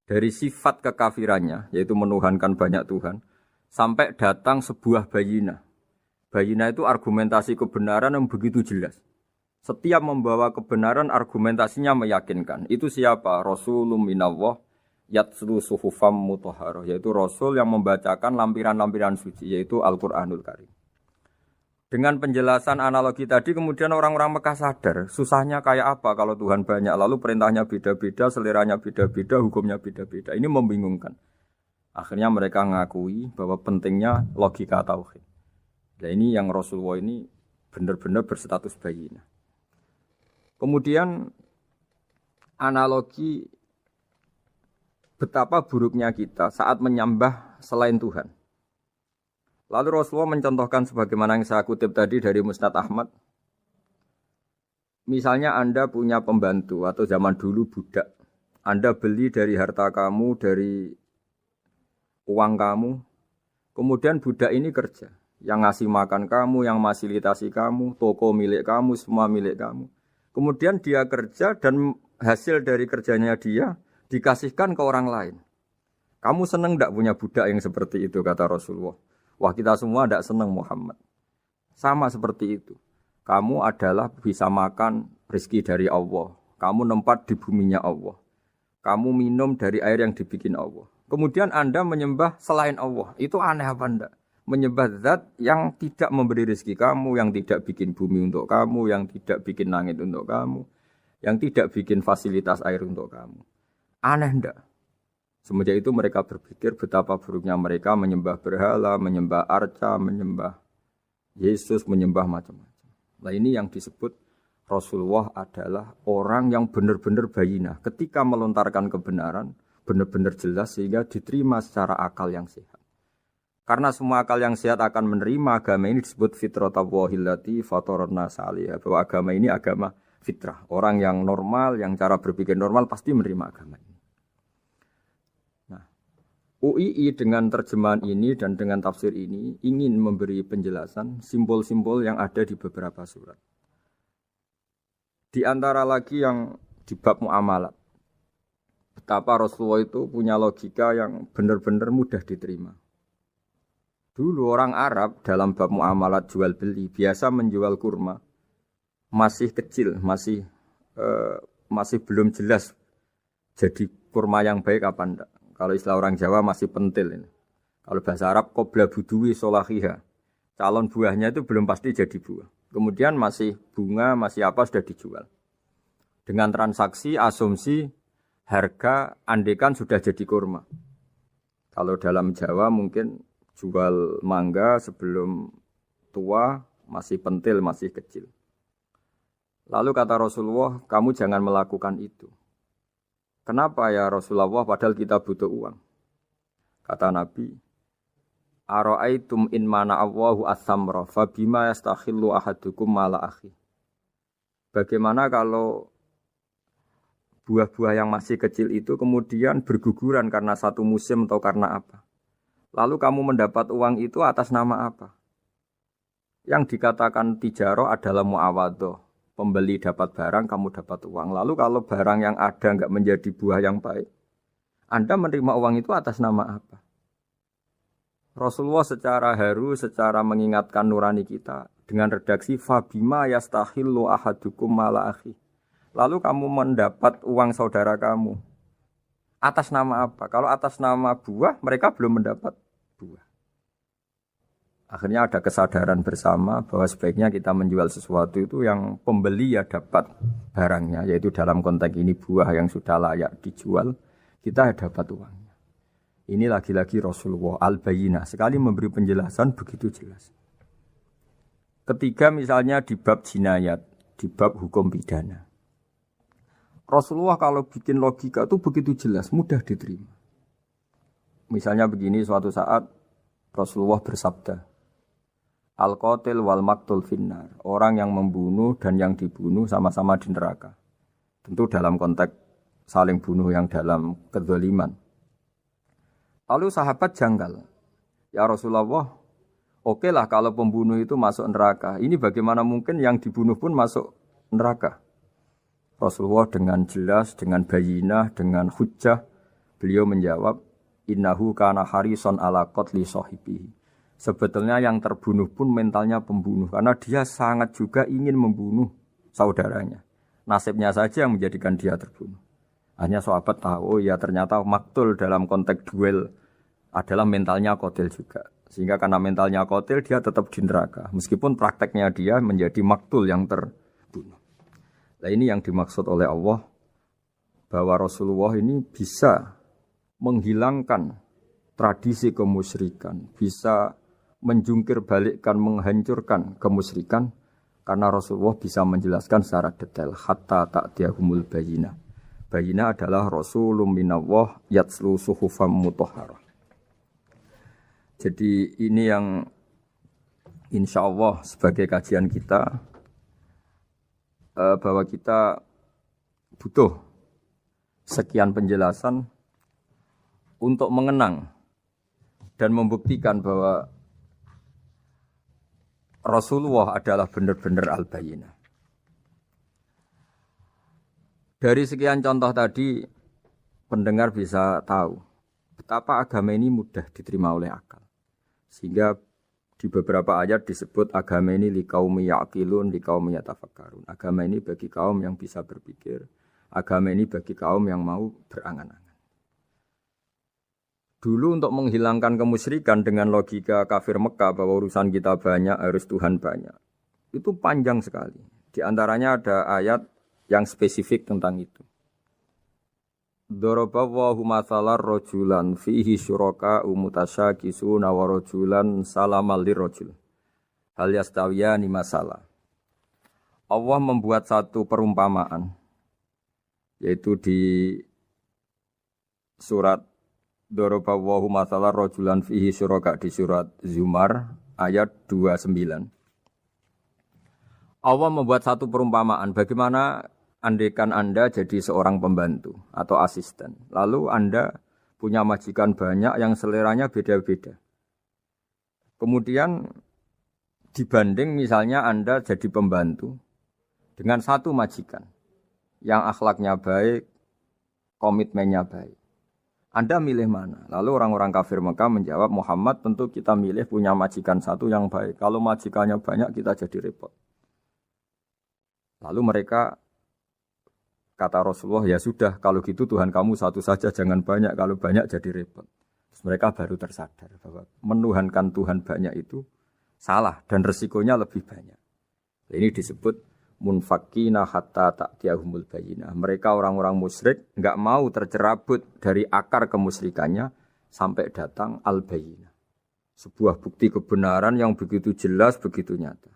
dari sifat kekafirannya, yaitu menuhankan banyak Tuhan, sampai datang sebuah bayyinah. Bayyinah itu argumentasi kebenaran yang begitu jelas. Setiap membawa kebenaran argumentasinya meyakinkan. Itu siapa? Rasulun minallah yatslu suhufam mutahharah, yaitu Rasul yang membacakan lampiran-lampiran suci, yaitu Al-Quranul Karim. Dengan penjelasan analogi tadi, kemudian orang-orang Mekah sadar, susahnya kayak apa kalau Tuhan banyak, lalu perintahnya beda-beda, seleranya beda-beda, hukumnya beda-beda. Ini membingungkan. Akhirnya mereka ngakui bahwa pentingnya logika tauhid. Nah ini yang Rasulullah ini benar-benar berstatus bayyinah. Kemudian analogi betapa buruknya kita saat menyembah selain Tuhan. Lalu Rasulullah mencontohkan sebagaimana yang saya kutip tadi dari Musnad Ahmad. Misalnya Anda punya pembantu atau zaman dulu budak. Anda beli dari harta kamu, dari uang kamu. Kemudian budak ini kerja. Yang ngasih makan kamu, yang fasilitasi kamu, toko milik kamu, semua milik kamu. Kemudian dia kerja dan hasil dari kerjanya dia dikasihkan ke orang lain. Kamu senang tidak punya budak yang seperti itu, kata Rasulullah. Wah kita semua tidak senang Muhammad. Sama seperti itu. Kamu adalah bisa makan rezeki dari Allah. Kamu nempat di buminya Allah. Kamu minum dari air yang dibikin Allah. Kemudian Anda menyembah selain Allah. Itu aneh apa enggak? Menyembah zat yang tidak memberi rezeki kamu, yang tidak bikin bumi untuk kamu, yang tidak bikin langit untuk kamu, yang tidak bikin fasilitas air untuk kamu. Aneh enggak? Semenjak itu mereka berpikir betapa buruknya mereka menyembah berhala, menyembah arca, menyembah Yesus, menyembah macam-macam. Nah ini yang disebut Rasulullah adalah orang yang benar-benar bayyinah. Ketika melontarkan kebenaran, benar-benar jelas sehingga diterima secara akal yang sehat. Karena semua akal yang sehat akan menerima agama ini disebut fitratallahi fatarana salihah. Bahwa agama ini agama fitrah. Orang yang normal, yang cara berpikir normal pasti menerima agama ini. Nah, UII dengan terjemahan ini dan dengan tafsir ini ingin memberi penjelasan simbol-simbol yang ada di beberapa surat. Di antara lagi yang di bab muamalat. Betapa Rasulullah itu punya logika yang benar-benar mudah diterima. Dulu orang Arab dalam bab muamalat jual beli biasa menjual kurma masih kecil, masih belum jelas jadi kurma yang baik apa enggak. Kalau istilah orang Jawa masih pentil ini. Kalau bahasa Arab qobla buduwi solahiha. Calon buahnya itu belum pasti jadi buah. Kemudian masih bunga, masih apa sudah dijual. Dengan transaksi asumsi harga andekan sudah jadi kurma. Kalau dalam Jawa mungkin jual mangga sebelum tua, masih pentil, masih kecil. Lalu kata Rasulullah, kamu jangan melakukan itu. Kenapa ya Rasulullah, padahal kita butuh uang? Kata Nabi, Ara'aitum in mana'awahu as-samra, fabima yastakhillu ahadukum mala akhi. Bagaimana kalau buah-buah yang masih kecil itu kemudian berguguran karena satu musim atau karena apa? Lalu kamu mendapat uang itu atas nama apa? Yang dikatakan tijarah adalah muawadhah. Pembeli dapat barang, kamu dapat uang. Lalu kalau barang yang ada enggak menjadi buah yang baik, Anda menerima uang itu atas nama apa? Rasulullah secara haru, secara mengingatkan nurani kita dengan redaksi fabima yastahillu ahadukum mala akhi. Lalu kamu mendapat uang saudara kamu atas nama apa? Kalau atas nama buah, mereka belum mendapat buah. Akhirnya ada kesadaran bersama bahwa sebaiknya kita menjual sesuatu itu yang pembeli ya dapat barangnya, yaitu dalam konteks ini buah yang sudah layak dijual, kita dapat uangnya. Ini lagi-lagi Rasulullah al-Bayyinah sekali memberi penjelasan begitu jelas. Ketiga misalnya di bab jinayat, di bab hukum pidana. Rasulullah kalau bikin logika itu begitu jelas, mudah diterima. Misalnya begini, suatu saat Rasulullah bersabda, Al-qatil wal maktul finnar. Orang yang membunuh dan yang dibunuh sama-sama di neraka. Tentu dalam konteks saling bunuh yang dalam kedzaliman. Lalu sahabat janggal. Ya Rasulullah, oke lah kalau pembunuh itu masuk neraka. Ini bagaimana mungkin yang dibunuh pun masuk neraka? Rasulullah dengan jelas, dengan bayinah, dengan hujjah, beliau menjawab, innahu kana harison ala qatli sahibihi. Sebetulnya yang terbunuh pun mentalnya pembunuh, karena dia sangat juga ingin membunuh saudaranya. Nasibnya saja yang menjadikan dia terbunuh. Hanya sahabat tahu, ya ternyata maktul dalam konteks duel adalah mentalnya qatil juga. Sehingga karena mentalnya qatil, dia tetap di neraka. Meskipun prakteknya dia menjadi maktul yang terbunuh. Nah ini yang dimaksud oleh Allah, bahwa Rasulullah ini bisa menghilangkan tradisi kemusyrikan, bisa menjungkir balikkan, menghancurkan kemusyrikan, karena Rasulullah bisa menjelaskan secara detail, hatta ta'tiyahumul bayyinah. Bayyinah adalah Rasulun minallah yatslu suhufam mutahharah. Jadi ini yang insya Allah sebagai kajian kita, bahwa kita butuh sekian penjelasan untuk mengenang dan membuktikan bahwa Rasulullah adalah benar-benar al-bayyinah. Dari sekian contoh tadi, pendengar bisa tahu betapa agama ini mudah diterima oleh akal. Sehingga di beberapa ayat disebut agama ini liqaumi ya'qilun, liqaumi yatafakkarun. Agama ini bagi kaum yang bisa berpikir. Agama ini bagi kaum yang mau berangan-angan. Dulu untuk menghilangkan kemusyrikan dengan logika kafir Mekah bahwa urusan kita banyak, harus Tuhan banyak. Itu panjang sekali. Di antaranya ada ayat yang spesifik tentang itu. Daraballahu mathalan rajulan fihi syuraka mutasyakisuna wa rajulan salamal lirajul. Hal yastawiyani masalah. Allah membuat satu perumpamaan, yaitu di surat Daraballahu mathalan rajulan fihi syuraka, di surat Zumar ayat 29. Allah membuat satu perumpamaan bagaimana andaikan Anda jadi seorang pembantu atau asisten, lalu Anda punya majikan banyak yang seleranya beda-beda. Kemudian dibanding misalnya Anda jadi pembantu dengan satu majikan yang akhlaknya baik, komitmennya baik. Anda milih mana? Lalu orang-orang kafir Mekah menjawab, Muhammad tentu kita milih punya majikan satu yang baik. Kalau majikannya banyak kita jadi repot. Lalu mereka kata Rasulullah, ya sudah, kalau gitu Tuhan kamu satu saja, jangan banyak, kalau banyak jadi repot. Terus mereka baru tersadar bahwa menuhankan Tuhan banyak itu salah dan resikonya lebih banyak. Ini disebut munfakina hatta ta'tiyahumul bayyinah. Mereka orang-orang musyrik enggak mau tercerabut dari akar kemusyrikannya sampai datang al-bayyinah. Sebuah bukti kebenaran yang begitu jelas, begitu nyata.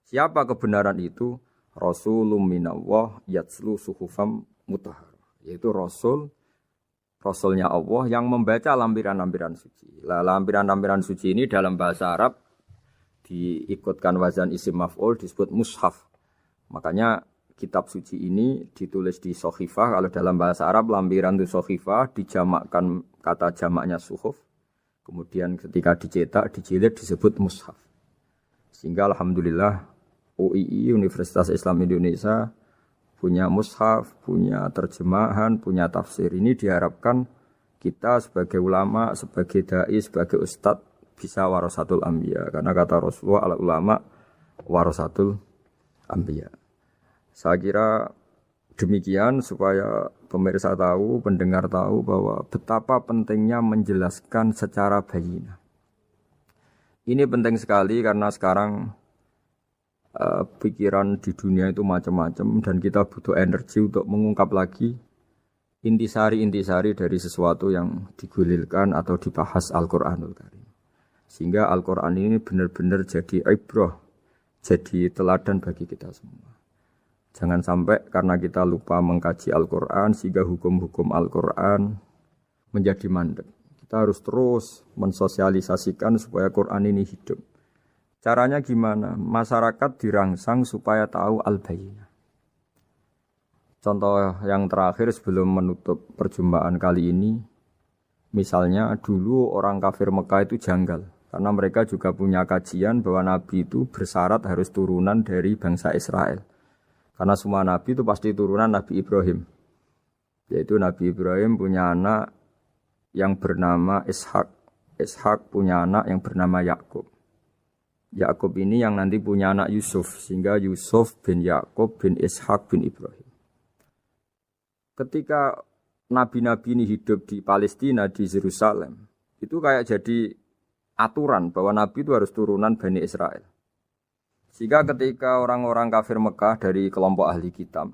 Siapa kebenaran itu? Rasulun minallah yatslu suhufam mutahharah, yaitu Rasulnya Allah yang membaca lampiran-lampiran suci. Lampiran-lampiran suci ini dalam bahasa Arab diikutkan wazan isim maf'ul disebut mushaf. Makanya kitab suci ini ditulis di sohifah. Kalau dalam bahasa Arab lampiran itu sohifah, dijamakkan kata jamaknya suhuf. Kemudian ketika dicetak, dijilid disebut mushaf. Sehingga alhamdulillah UII, Universitas Islam Indonesia, punya mushaf, punya terjemahan, punya tafsir. Ini diharapkan kita sebagai ulama, sebagai da'i, sebagai ustadz bisa warasatul anbiya. Karena kata Rasulullah, al-ulama warasatul anbiya. Saya kira demikian supaya pemirsa tahu, pendengar tahu bahwa betapa pentingnya menjelaskan secara bayyinah. Ini penting sekali karena sekarang pikiran di dunia itu macam-macam dan kita butuh energi untuk mengungkap lagi intisari-intisari dari sesuatu yang digulirkan atau dibahas Al-Qur'anul Karim. Sehingga Al-Qur'an ini benar-benar jadi ibrah, jadi teladan bagi kita semua. Jangan sampai karena kita lupa mengkaji Al-Qur'an sehingga hukum-hukum Al-Qur'an menjadi mandek. Kita harus terus mensosialisasikan supaya Quran ini hidup. Caranya gimana? Masyarakat dirangsang supaya tahu al-bayyinah. Contoh yang terakhir sebelum menutup perjumpaan kali ini, misalnya dulu orang kafir Mekah itu janggal. Karena mereka juga punya kajian bahwa Nabi itu bersyarat harus turunan dari bangsa Israel. Karena semua Nabi itu pasti turunan Nabi Ibrahim. Yaitu Nabi Ibrahim punya anak yang bernama Ishak. Ishak punya anak yang bernama Yakub. Yakub ini yang nanti punya anak Yusuf. Sehingga Yusuf bin Yakub bin Ishak bin Ibrahim. Ketika nabi-nabi ini hidup di Palestina, di Yerusalem, itu kayak jadi aturan bahwa nabi itu harus turunan Bani Israel. Sehingga ketika orang-orang kafir Mekah dari kelompok ahli kitab,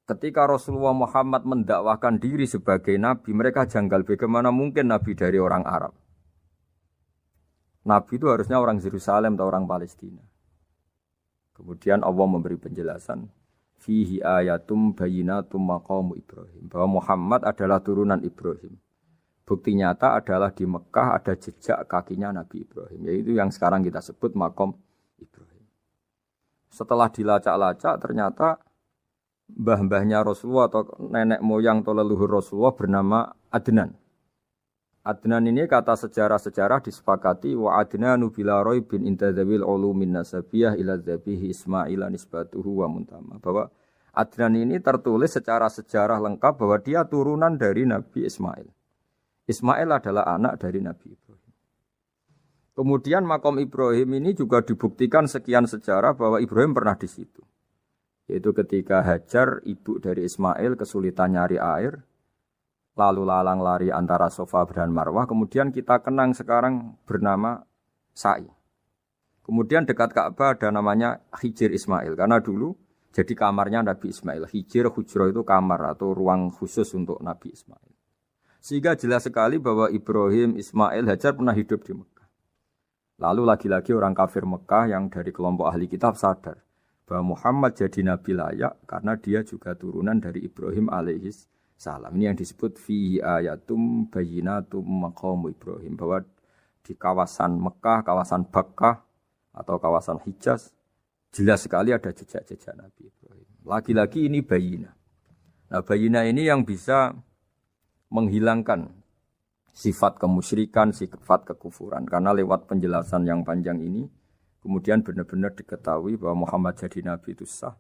ketika Rasulullah Muhammad mendakwahkan diri sebagai nabi, mereka janggal bagaimana mungkin nabi dari orang Arab. Nabi itu harusnya orang Yerusalem atau orang Palestina. Kemudian Allah memberi penjelasan, fihi ayatum bayyinatum maqamu Ibrahim, bahwa Muhammad adalah turunan Ibrahim. Bukti nyata adalah di Mekah ada jejak kakinya Nabi Ibrahim, yaitu yang sekarang kita sebut maqam Ibrahim. Setelah dilacak-lacak ternyata mbah-mbahnya Rasulullah atau nenek moyang atau leluhur Rasulullah bernama Adnan. Adnan ini kata sejarah-sejarah disepakati wa Adnanu bila raibin intadzawil ulumin nasabiyah ila dzabihi Ismail nisbatuhu wa muntama. Bahwa Adnan ini tertulis secara sejarah lengkap bahwa dia turunan dari Nabi Ismail. Ismail adalah anak dari Nabi Ibrahim. Kemudian makom Ibrahim ini juga dibuktikan sekian sejarah bahwa Ibrahim pernah di situ. Yaitu ketika Hajar, ibu dari Ismail, kesulitan nyari air, lalu lalang lari antara Safa dan Marwah, kemudian kita kenang sekarang bernama Sa'i. Kemudian dekat Ka'bah ada namanya Hijir Ismail, karena dulu jadi kamarnya Nabi Ismail. Hijir, hujrah itu kamar atau ruang khusus untuk Nabi Ismail. Sehingga jelas sekali bahwa Ibrahim, Ismail, Hajar pernah hidup di Mekah. Lalu lagi-lagi orang kafir Mekah yang dari kelompok ahli kitab sadar bahwa Muhammad jadi nabi layak karena dia juga turunan dari Ibrahim alaihis salam. Ini yang disebut fihi ayatum bayyinatum maqamu Ibrahim, bahwa di kawasan Mekah, kawasan Bakkah atau kawasan Hijaz jelas sekali ada jejak-jejak Nabi Ibrahim. Lagi-lagi ini bayyinah. Nah, bayyinah ini yang bisa menghilangkan sifat kemusyrikan, sifat kekufuran, karena lewat penjelasan yang panjang ini kemudian benar-benar diketahui bahwa Muhammad jadi nabi itu sah.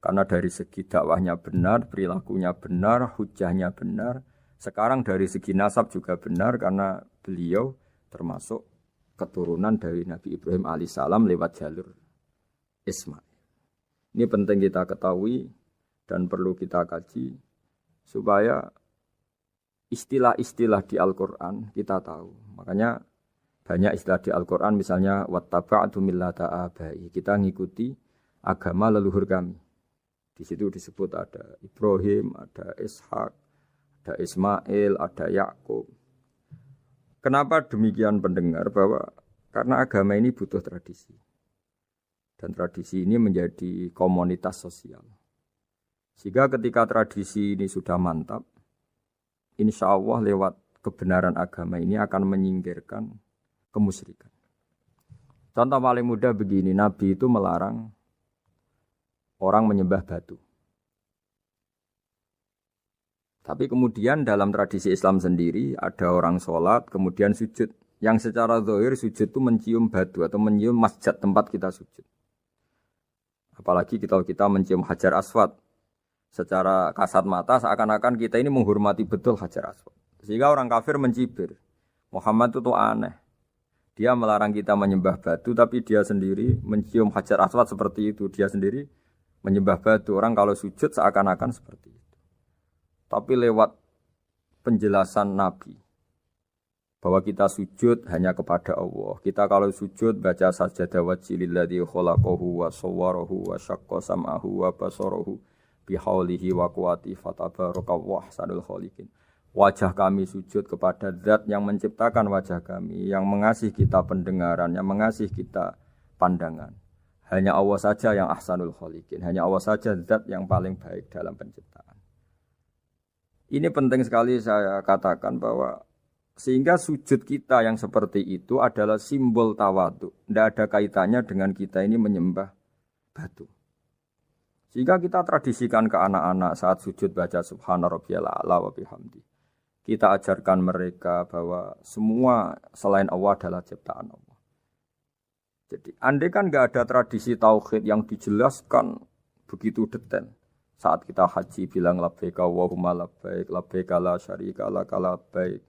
Karena dari segi dakwahnya benar, perilakunya benar, hujahnya benar. Sekarang dari segi nasab juga benar karena beliau termasuk keturunan dari Nabi Ibrahim alaihissalam lewat jalur Ismail. Ini penting kita ketahui dan perlu kita kaji supaya istilah-istilah di Al-Quran kita tahu. Makanya banyak istilah di Al-Quran, misalnya wattaba'tu millata abai, kita ngikuti agama leluhur kami. Di situ disebut ada Ibrahim, ada Ishak, ada Ismail, ada Yakub. Kenapa demikian pendengar? Bahwa karena agama ini butuh tradisi. Dan tradisi ini menjadi komunitas sosial. Sehingga ketika tradisi ini sudah mantap, insya Allah lewat kebenaran agama ini akan menyingkirkan kemusyrikan. Contoh paling mudah begini, Nabi itu melarang orang menyembah batu. Tapi kemudian dalam tradisi Islam sendiri ada orang sholat kemudian sujud. Yang secara zahir sujud itu mencium batu atau mencium masjid tempat kita sujud. Apalagi kita mencium Hajar Aswad. Secara kasat mata seakan-akan kita ini menghormati betul Hajar Aswad. Sehingga orang kafir mencibir. Muhammad itu aneh. Dia melarang kita menyembah batu, tapi dia sendiri mencium Hajar Aswad seperti itu. Dia sendiri menyembah batu. Orang kalau sujud seakan-akan seperti itu. Tapi lewat penjelasan Nabi, bahwa kita sujud hanya kepada Allah. Kita kalau sujud baca sajadah wajhililladzi khalaqahu wa sawwarahu wa syaqqa sam'ahu wa basarahu bihaulihi wa quwwati fatabarakallahu ahsanul khaliqin. Wajah kami sujud kepada Zat yang menciptakan wajah kami, yang mengasih kita pendengaran, yang mengasih kita pandangan. Hanya Allah saja yang ahsanul khaliqin, hanya Allah saja Zat yang paling baik dalam penciptaan. Ini penting sekali saya katakan bahwa sehingga sujud kita yang seperti itu adalah simbol tawadhu. Tidak ada kaitannya dengan kita ini menyembah batu. Sehingga kita tradisikan ke anak-anak saat sujud baca subhana rabbiyal a'la wa bihamdi. Kita ajarkan mereka bahwa semua selain Allah adalah ciptaan Allah. Jadi andai kan nggak ada tradisi tauhid yang dijelaskan begitu detail. Saat kita haji bilang labbaik Allahumma labbaik, labbaik la syarika lak labbaik.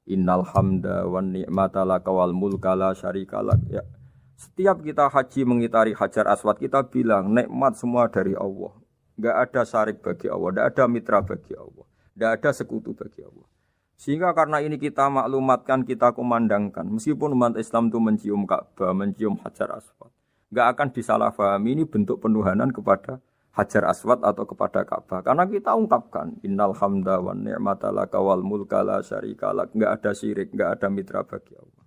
Innal hamda wan ni'mata laka wal mulka la syarika lak. Ya. Setiap kita haji mengitari Hajar Aswad kita bilang nikmat semua dari Allah. Enggak ada syarik bagi Allah, enggak ada mitra bagi Allah, enggak ada sekutu bagi Allah. Sehingga karena ini kita maklumatkan, kita kumandangkan. Meskipun umat Islam itu mencium Ka'bah, mencium Hajar Aswad, enggak akan disalahpahami ini bentuk penuhanan kepada Hajar Aswad atau kepada Ka'bah. Karena kita ungkapkan innal hamda wan ni'mata laka wal mulka la syarika lak. Enggak ada syirik, enggak ada mitra bagi Allah.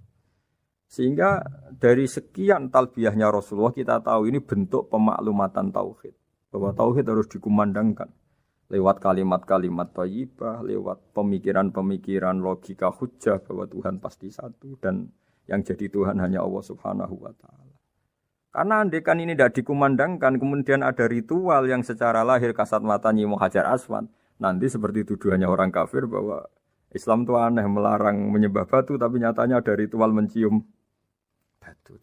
Sehingga dari sekian talbiyahnya Rasulullah kita tahu ini bentuk pemaklumatan tauhid. Bahwa tauhid harus dikumandangkan lewat kalimat-kalimat thayyibah, lewat pemikiran-pemikiran logika hujjah bahwa Tuhan pasti satu dan yang jadi Tuhan hanya Allah Subhanahu wa taala. Karena andekan ini tidak dikumandangkan, kemudian ada ritual yang secara lahir kasat mata nyium Hajar Aswad, nanti seperti tuduhannya orang kafir bahwa Islam itu aneh melarang menyembah batu, tapi nyatanya ada ritual mencium batu.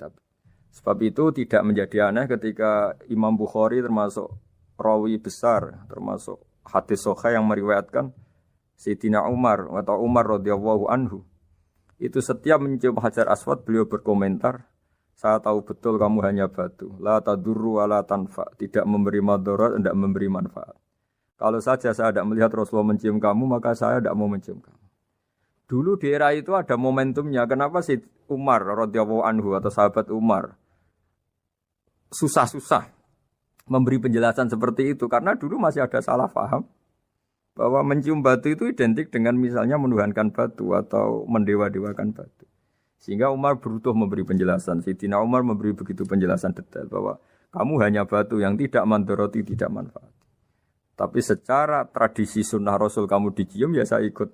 Sebab itu tidak menjadi aneh ketika Imam Bukhari termasuk rawi besar, termasuk hadis sahih yang meriwayatkan Sayyidina Umar atau Umar radhiyallahu anhu, itu setiap mencium Hajar Aswad beliau berkomentar, saya tahu betul kamu hanya batu. La tadurru wa la tanfa. Tidak memberi madarat, tidak memberi manfaat. Kalau saja saya tidak melihat Rasulullah mencium kamu, maka saya tidak mau mencium kamu. Dulu di era itu ada momentumnya. Kenapa sih Umar radhiyallahu anhu atau sahabat Umar susah-susah memberi penjelasan seperti itu? Karena dulu masih ada salah paham bahwa mencium batu itu identik dengan misalnya menuhankan batu atau mendewa-dewakan batu. Sehingga Umar berutuh memberi penjelasan. Sayyidina Umar memberi begitu penjelasan detail bahwa kamu hanya batu yang tidak mandoroti, tidak manfaat. Tapi secara tradisi sunnah Rasul kamu dicium, ya saya ikut.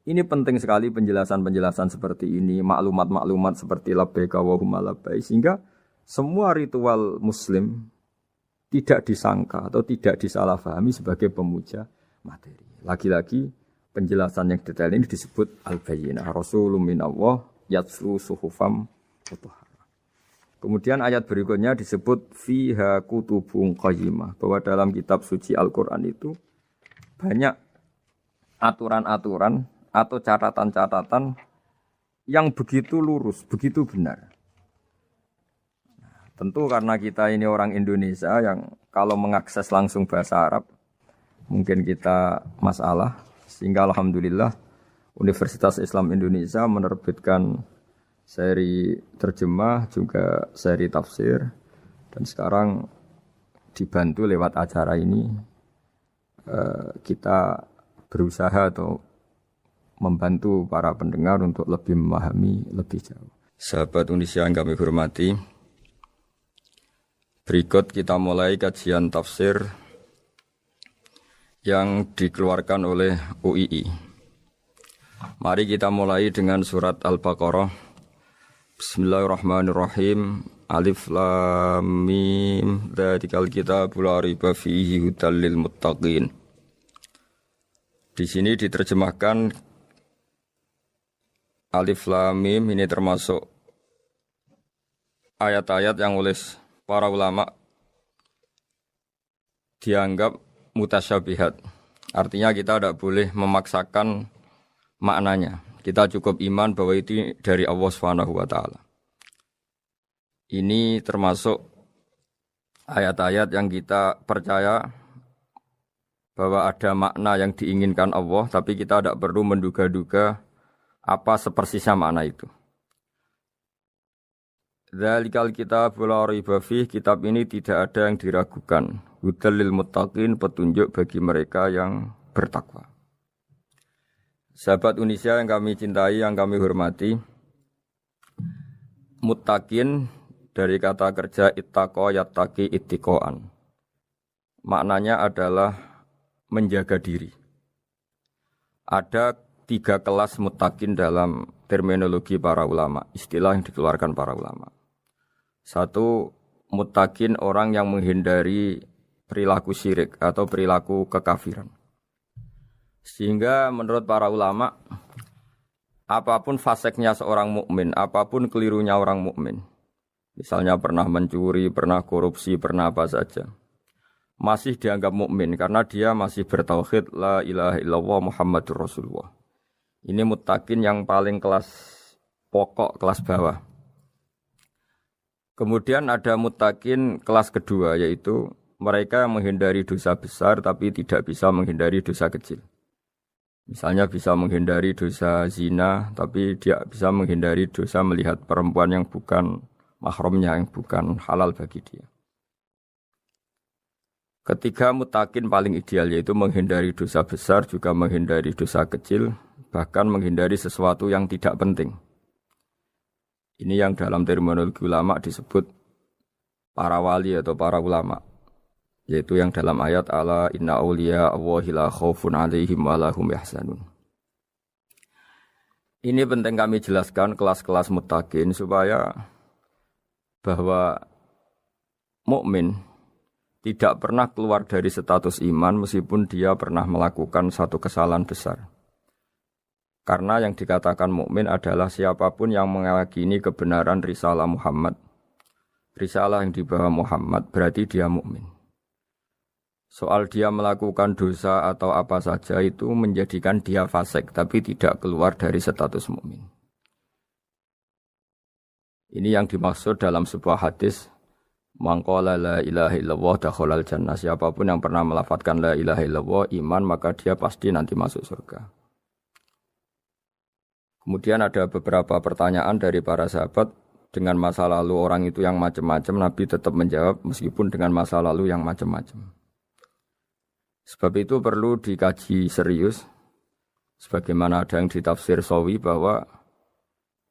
Ini penting sekali penjelasan-penjelasan seperti ini, maklumat-maklumat seperti labbaik Allahumma labbaik, sehingga semua ritual Muslim tidak disangka atau tidak disalahpahami sebagai pemuja materi. Lagi-lagi penjelasan yang detail ini disebut al-bayyinah, Rasulun minallah yatlu suhufam mutahharah. Kemudian ayat berikutnya disebut fiha kutubun qayyimah, bahwa dalam kitab suci Al-Qur'an itu banyak aturan-aturan atau catatan-catatan yang begitu lurus, begitu benar. Tentu karena kita ini orang Indonesia yang kalau mengakses langsung bahasa Arab mungkin kita masalah. Sehingga alhamdulillah Universitas Islam Indonesia menerbitkan seri terjemah juga seri tafsir, dan sekarang dibantu lewat acara ini kita berusaha atau membantu para pendengar untuk lebih memahami lebih jauh. Sahabat Indonesia yang kami hormati, berikut kita mulai kajian tafsir yang dikeluarkan oleh UII. Mari kita mulai dengan surat Al-Baqarah. Bismillahirrahmanirrahim. Alif Lam Mim. Dzalikal kitabul la raiba fihi hudal lil muttaqin. Di sini diterjemahkan Alif Lam Mim, ini termasuk ayat-ayat yang oleh para ulama dianggap mutasyabihat. Artinya kita tidak boleh memaksakan maknanya. Kita cukup iman bahwa itu dari Allah Subhanahu wa taala. Ini termasuk ayat-ayat yang kita percaya bahwa ada makna yang diinginkan Allah, tapi kita tidak perlu menduga-duga Apa sepersisnya makna itu? Dzalikal kitab la raiba fih, kitab ini tidak ada yang diragukan. Hudal lil muttaqin, petunjuk bagi mereka yang bertakwa. Sahabat Indonesia yang kami cintai, yang kami hormati, muttaqin dari kata kerja ittaqa yattaqi ittiqaan. Maknanya adalah menjaga diri. Ada 3 kelas muttaqin dalam terminologi para ulama, istilah yang dikeluarkan para ulama. 1, muttaqin orang yang menghindari perilaku syirik atau perilaku kekafiran. Sehingga menurut para ulama, apapun faseknya seorang mukmin, apapun kelirunya orang mukmin, misalnya pernah mencuri, pernah korupsi, pernah apa saja, masih dianggap mukmin karena dia masih bertauhid la ilaha illallah Muhammadur Rasulullah. Ini muttaqin yang paling kelas pokok, kelas bawah. Kemudian ada muttaqin kelas kedua, yaitu mereka yang menghindari dosa besar tapi tidak bisa menghindari dosa kecil. Misalnya bisa menghindari dosa zina, tapi dia bisa menghindari dosa melihat perempuan yang bukan mahramnya, yang bukan halal bagi dia. Ketiga muttaqin paling ideal, yaitu menghindari dosa besar, juga menghindari dosa kecil, bahkan menghindari sesuatu yang tidak penting. Ini yang dalam terminologi ulama disebut para wali atau para ulama, yaitu yang dalam ayat ala inna awliya Allahi la khaufun alaihim wa lahum yahzanun. Ini penting kami jelaskan kelas-kelas muttaqin supaya bahwa mukmin tidak pernah keluar dari status iman meskipun dia pernah melakukan satu kesalahan besar. Karena yang dikatakan mukmin adalah siapapun yang meyakini kebenaran risalah Muhammad. Risalah yang dibawa Muhammad berarti dia mukmin. Soal dia melakukan dosa atau apa saja itu menjadikan dia fasik, tapi tidak keluar dari status mukmin. Ini yang dimaksud dalam sebuah hadis, man qala la ilaha illallah dakhalal jannah. Siapapun yang pernah melafadzkan la ilaha illallah iman, maka dia pasti nanti masuk surga. Kemudian ada beberapa pertanyaan dari para sahabat dengan masa lalu orang itu yang macam-macam, Nabi tetap menjawab meskipun dengan masa lalu yang macam-macam. Sebab itu perlu dikaji serius, sebagaimana ada yang ditafsir Sawi bahwa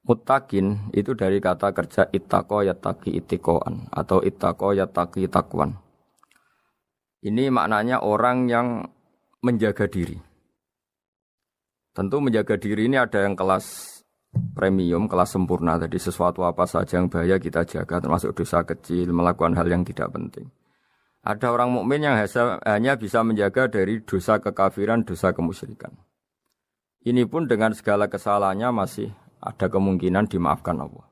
muttaqin itu dari kata kerja ittaqa yattaqi ittiqaan atau ittaqa yattaqi taqwan. Ini maknanya orang yang menjaga diri. Tentu menjaga diri ini ada yang kelas premium, kelas sempurna. Jadi sesuatu apa saja yang bahaya kita jaga, termasuk dosa kecil, melakukan hal yang tidak penting. Ada orang mukmin yang hanya bisa menjaga dari dosa kekafiran, dosa kemusyrikan. Ini pun dengan segala kesalahannya masih ada kemungkinan dimaafkan Allah.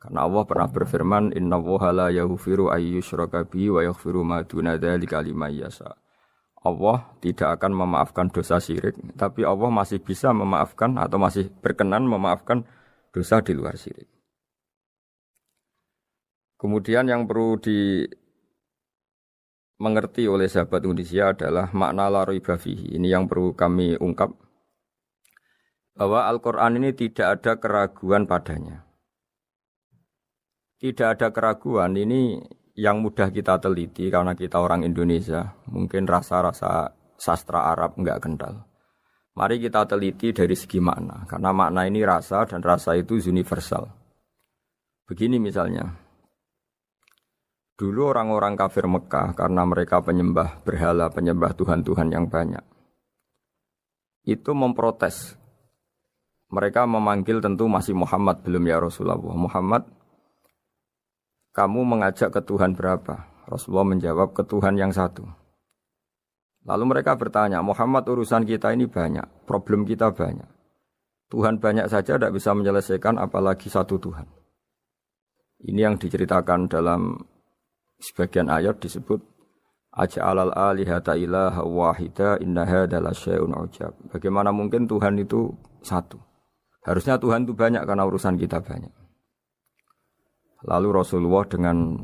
Karena Allah pernah berfirman, innallaha la yaghfiru ayyushraka bihi wa yaghfiru ma duna dzalika liman yasha. Allah tidak akan memaafkan dosa syirik, tapi Allah masih bisa memaafkan atau masih berkenan memaafkan dosa di luar syirik. Kemudian yang perlu dimengerti oleh sahabat Indonesia adalah makna la raiba fihi. Ini yang perlu kami ungkap, bahwa Al-Quran ini tidak ada keraguan padanya. Tidak ada keraguan ini yang mudah kita teliti karena kita orang Indonesia. Mungkin rasa-rasa sastra Arab enggak kental. Mari kita teliti dari segi makna. Karena makna ini rasa dan rasa itu universal. Begini misalnya. Dulu orang-orang kafir Mekah karena mereka penyembah berhala, penyembah Tuhan-Tuhan yang banyak. Itu memprotes. Mereka memanggil tentu masih Muhammad, belum ya Rasulullah. Muhammad, kamu mengajak ke Tuhan berapa? Rasulullah menjawab, ke Tuhan yang satu. Lalu mereka bertanya, Muhammad urusan kita ini banyak, problem kita banyak. Tuhan banyak saja tidak bisa menyelesaikan, apalagi satu Tuhan. Ini yang diceritakan dalam sebagian ayat disebut, Aja'alal alihata ilaha wahida inna hadza lasyai'un ujab. Bagaimana mungkin Tuhan itu satu? Harusnya Tuhan itu banyak karena urusan kita banyak. Lalu Rasulullah dengan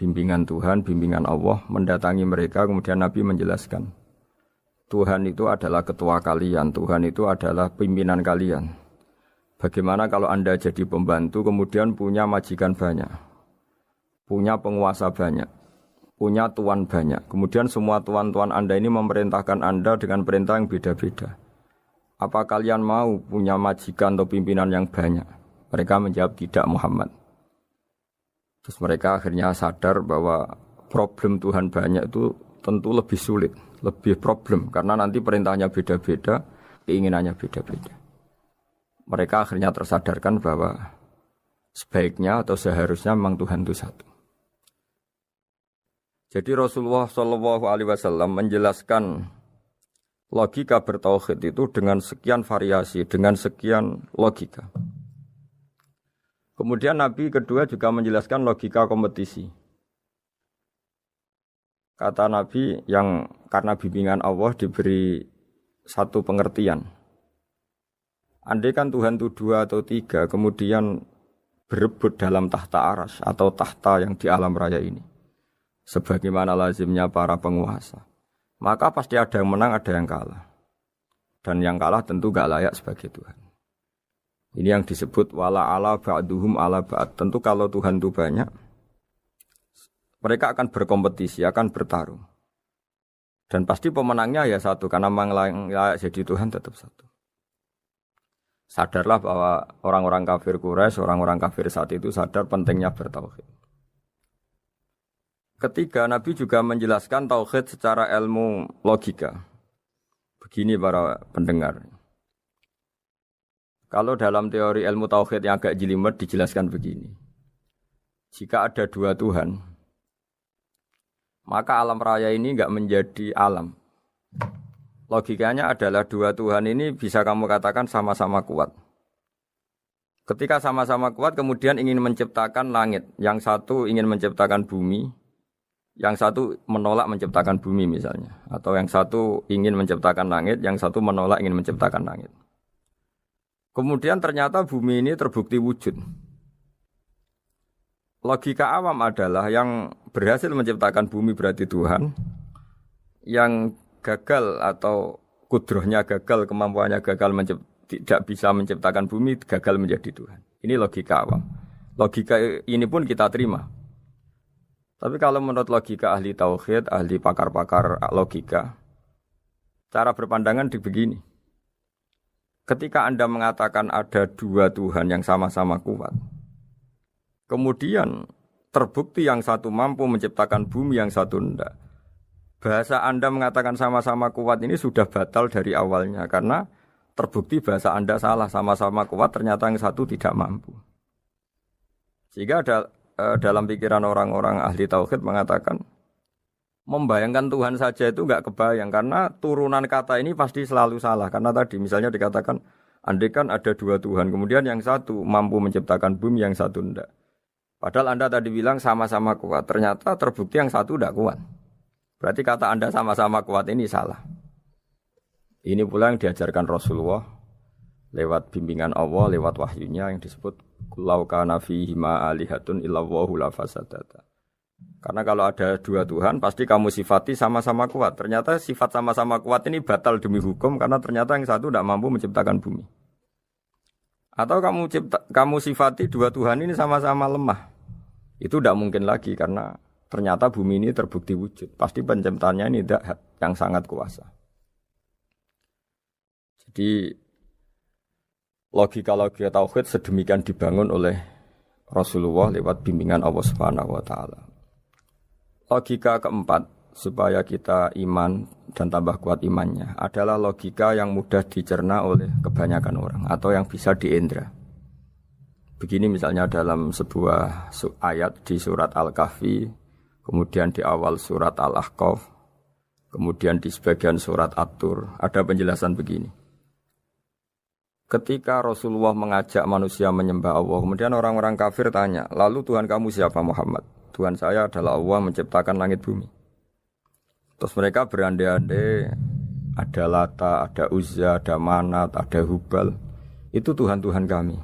bimbingan Tuhan, bimbingan Allah mendatangi mereka, kemudian Nabi menjelaskan, Tuhan itu adalah ketua kalian, Tuhan itu adalah pimpinan kalian. Bagaimana kalau Anda jadi pembantu kemudian punya majikan banyak, punya penguasa banyak, punya tuan banyak. Kemudian semua tuan-tuan Anda ini memerintahkan Anda dengan perintah yang beda-beda. Apa kalian mau punya majikan atau pimpinan yang banyak? Mereka menjawab tidak, Muhammad. Terus mereka akhirnya sadar bahwa problem Tuhan banyak itu tentu lebih sulit, lebih problem. Karena nanti perintahnya beda-beda, keinginannya beda-beda. Mereka akhirnya tersadarkan bahwa sebaiknya atau seharusnya memang Tuhan itu satu. Jadi Rasulullah SAW menjelaskan logika bertauhid itu dengan sekian variasi, dengan sekian logika. Kemudian Nabi kedua juga menjelaskan logika kompetisi. Kata Nabi yang karena bimbingan Allah diberi satu pengertian. Andai kan Tuhan itu 2 atau 3, kemudian berebut dalam tahta aras atau tahta yang di alam raya ini. Sebagaimana lazimnya para penguasa. Maka pasti ada yang menang, ada yang kalah. Dan yang kalah tentu gak layak sebagai Tuhan. Ini yang disebut wala ala ba'duhum ala ba'd. Tentu kalau Tuhan itu banyak, mereka akan berkompetisi, akan bertarung. Dan pasti pemenangnya ya satu, karena memang layak jadi Tuhan tetap satu. Sadarlah bahwa orang-orang kafir Quraisy, orang-orang kafir saat itu sadar pentingnya bertauhid. Ketiga, Nabi juga menjelaskan tauhid secara ilmu logika. Begini para pendengar. Kalau dalam teori ilmu tauhid yang agak jelimet dijelaskan begini. Jika ada 2 Tuhan, maka alam raya ini enggak menjadi alam. Logikanya adalah 2 Tuhan ini bisa kamu katakan sama-sama kuat. Ketika sama-sama kuat kemudian ingin menciptakan langit. Yang satu ingin menciptakan bumi. Yang satu menolak menciptakan bumi misalnya. Atau yang satu ingin menciptakan langit. Yang satu menolak ingin menciptakan langit. Kemudian ternyata bumi ini terbukti wujud. Logika awam adalah yang berhasil menciptakan bumi berarti Tuhan. Yang gagal atau kudrohnya gagal, kemampuannya gagal tidak bisa menciptakan bumi, gagal menjadi Tuhan. Ini logika awam. Logika ini pun kita terima. Tapi kalau menurut logika ahli tauhid, ahli pakar-pakar logika, cara berpandangan begini. Ketika Anda mengatakan ada 2 Tuhan yang sama-sama kuat, kemudian terbukti yang satu mampu menciptakan bumi, yang satu tidak. Bahasa Anda mengatakan sama-sama kuat ini sudah batal dari awalnya karena terbukti bahasa Anda salah, sama-sama kuat ternyata yang satu tidak mampu. Sehingga dalam pikiran orang-orang ahli tauhid mengatakan membayangkan Tuhan saja itu enggak kebayang karena turunan kata ini pasti selalu salah. Karena tadi misalnya dikatakan andai kan ada 2 Tuhan, kemudian yang satu mampu menciptakan bumi, yang satu tidak. Padahal Anda tadi bilang sama-sama kuat, ternyata terbukti yang satu tidak kuat. Berarti kata Anda sama-sama kuat ini salah. Ini pula yang diajarkan Rasulullah lewat bimbingan Allah, lewat wahyunya yang disebut Lau kana fihi ma alihatun illallahu la fasadata. Karena kalau ada 2 Tuhan pasti kamu sifati sama-sama kuat. Ternyata sifat sama-sama kuat ini batal demi hukum karena ternyata yang satu tidak mampu menciptakan bumi. Atau kamu sifati 2 Tuhan ini sama-sama lemah. Itu tidak mungkin lagi karena ternyata bumi ini terbukti wujud. Pasti penciptanya ini tidak yang sangat kuasa. Jadi logika-logika tauhid sedemikian dibangun oleh Rasulullah lewat bimbingan Allah Subhanahu wa taala. Logika keempat supaya kita iman dan tambah kuat imannya adalah logika yang mudah dicerna oleh kebanyakan orang atau yang bisa diindra. Begini misalnya dalam sebuah ayat di surat Al-Kahfi, kemudian di awal surat Al-Ahqaf, kemudian di sebagian surat At-Tur, ada penjelasan begini. Ketika Rasulullah mengajak manusia menyembah Allah, kemudian orang-orang kafir tanya, lalu Tuhan kamu siapa Muhammad? Tuhan saya adalah Allah menciptakan langit bumi. Terus mereka berandai-andai, ada Lata, ada Uzza, ada Manat, ada Hubal. Itu Tuhan-Tuhan kami.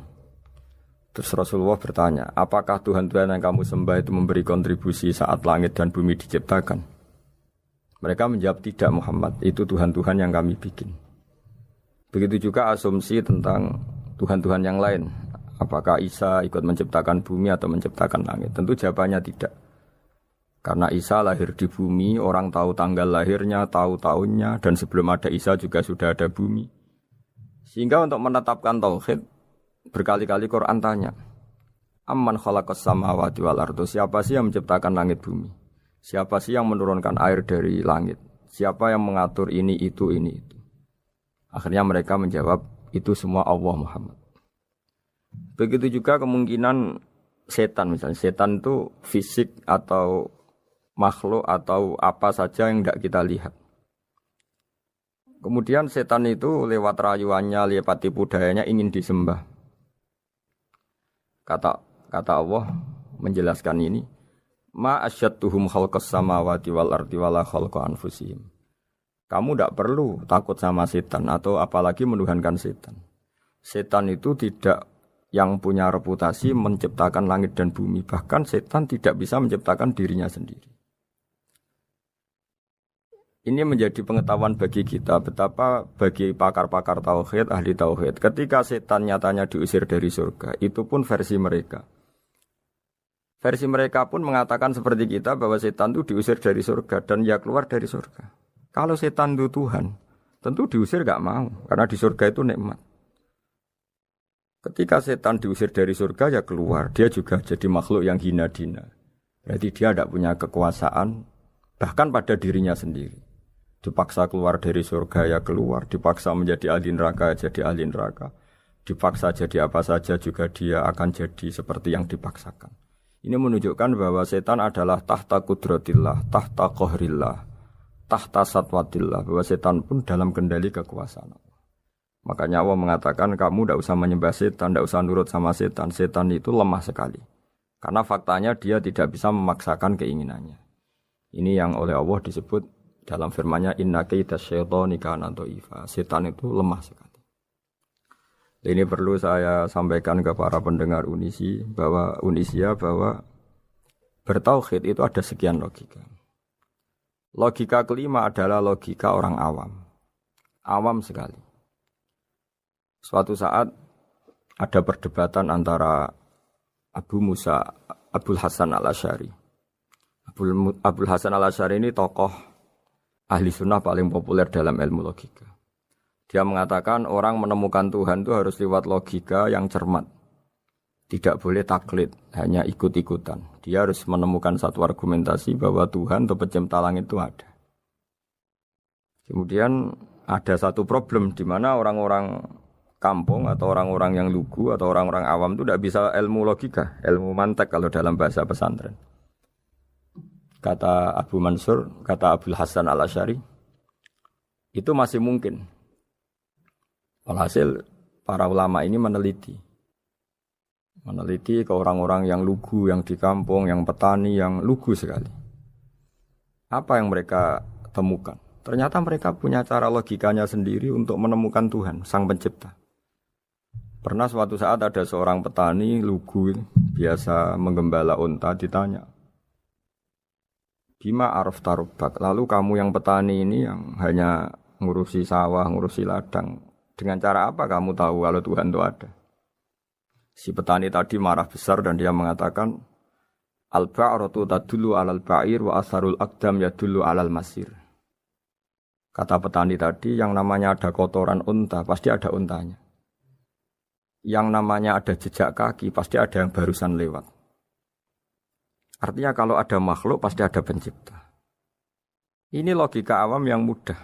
Terus Rasulullah bertanya, apakah Tuhan-Tuhan yang kamu sembah itu memberi kontribusi saat langit dan bumi diciptakan? Mereka menjawab, tidak Muhammad, itu Tuhan-Tuhan yang kami bikin. Begitu juga asumsi tentang Tuhan-Tuhan yang lain. Apakah Isa ikut menciptakan bumi atau menciptakan langit? Tentu jawabannya tidak. Karena Isa lahir di bumi, orang tahu tanggal lahirnya, tahu tahunnya, dan sebelum ada Isa juga sudah ada bumi. Sehingga untuk menetapkan tauhid, berkali-kali Quran tanya, Amman khalaqas samawati wal ardo, siapa sih yang menciptakan langit bumi? Siapa sih yang menurunkan air dari langit? Siapa yang mengatur ini, itu. Akhirnya mereka menjawab, itu semua Allah Muhammad. Begitu juga kemungkinan setan misalnya. Setan itu fisik atau makhluk atau apa saja yang tidak kita lihat. Kemudian setan itu lewat rayuannya, lewat tipu dayanya ingin disembah. Kata Allah menjelaskan ini, ma asyadduhum khalqas samawati wal ardi wala khalqa anfusihim. Kamu tidak perlu takut sama setan atau apalagi menuhankan setan. Setan itu tidak yang punya reputasi menciptakan langit dan bumi. Bahkan setan tidak bisa menciptakan dirinya sendiri. Ini menjadi pengetahuan bagi kita betapa bagi pakar-pakar tauhid, ahli tauhid, ketika setan nyatanya diusir dari surga, itu pun versi mereka. Versi mereka pun mengatakan seperti kita bahwa setan itu diusir dari surga dan ya keluar dari surga. Kalau setan itu Tuhan, tentu diusir gak mau karena di surga itu nikmat. Ketika setan diusir dari surga ya keluar, dia juga jadi makhluk yang hina dina. Berarti dia tidak punya kekuasaan bahkan pada dirinya sendiri. Dipaksa keluar dari surga ya keluar, dipaksa menjadi ahli neraka jadi ahli neraka, dipaksa jadi apa saja juga dia akan jadi seperti yang dipaksakan. Ini menunjukkan bahwa setan adalah tahta kudratillah, tahta qahrillah, tahta satwatillah, bahwa setan pun dalam kendali kekuasaan Allah. Makanya Allah mengatakan kamu tidak usah menyembah setan, tidak usah nurut sama setan. Setan itu lemah sekali. Karena faktanya dia tidak bisa memaksakan keinginannya. Ini yang oleh Allah disebut dalam firman-Nya inna kaida syaitani kana dhaifa. Setan itu lemah sekali. Ini perlu saya sampaikan ke para pendengar Unisia bahwa bertauhid itu ada sekian logika. Logika kelima adalah logika orang awam. Awam sekali. Suatu saat ada perdebatan antara Abul Hasan al-Asy'ari. Abul Hasan al-Asy'ari ini tokoh ahli sunnah paling populer dalam ilmu logika. Dia mengatakan orang menemukan Tuhan itu harus lewat logika yang cermat. Tidak boleh taklid, hanya ikut-ikutan. Dia harus menemukan satu argumentasi bahwa Tuhan atau pencipta langit itu ada. Kemudian ada satu problem di mana orang-orang kampung atau orang-orang yang lugu atau orang-orang awam itu tidak bisa ilmu logika, ilmu mantek kalau dalam bahasa pesantren. Kata Abu Mansur, kata Abul Hasan al-Asy'ari, itu masih mungkin. Alhasil para ulama ini meneliti ke orang-orang yang lugu, yang di kampung, yang petani, yang lugu sekali. Apa yang mereka temukan? Ternyata mereka punya cara logikanya sendiri untuk menemukan Tuhan, Sang Pencipta. Pernah suatu saat ada seorang petani lugu, biasa menggembala unta, ditanya, Bima araf tarubak, lalu kamu yang petani ini yang hanya ngurusi sawah, ngurusi ladang, dengan cara apa kamu tahu kalau Tuhan itu ada? Si petani tadi marah besar dan dia mengatakan, Al-ba'ratu tadullu alal ba'ir wa asharul aqdam yadullu alal masir. Kata petani tadi, yang namanya ada kotoran unta, pasti ada untanya. Yang namanya ada jejak kaki, pasti ada yang barusan lewat. Artinya kalau ada makhluk, pasti ada pencipta. Ini logika awam yang mudah.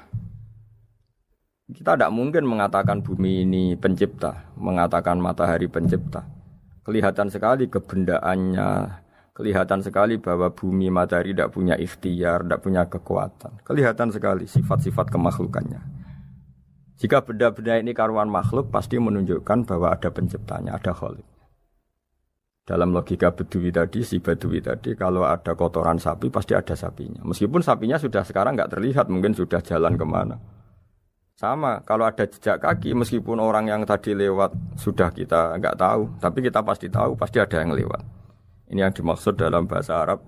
Kita tidak mungkin mengatakan bumi ini pencipta, mengatakan matahari pencipta. Kelihatan sekali kebendaannya, kelihatan sekali bahwa bumi matahari tidak punya ikhtiar, tidak punya kekuatan. Kelihatan sekali sifat-sifat kemakhlukannya. Jika benda-benda ini karuan makhluk, pasti menunjukkan bahwa ada penciptanya, ada khalik. Dalam logika Bedui tadi, si Bedui tadi, kalau ada kotoran sapi, pasti ada sapinya. Meskipun sapinya sudah sekarang nggak terlihat, mungkin sudah jalan kemana. Sama, kalau ada jejak kaki, meskipun orang yang tadi lewat sudah kita nggak tahu, tapi kita pasti tahu, pasti ada yang lewat. Ini yang dimaksud dalam bahasa Arab,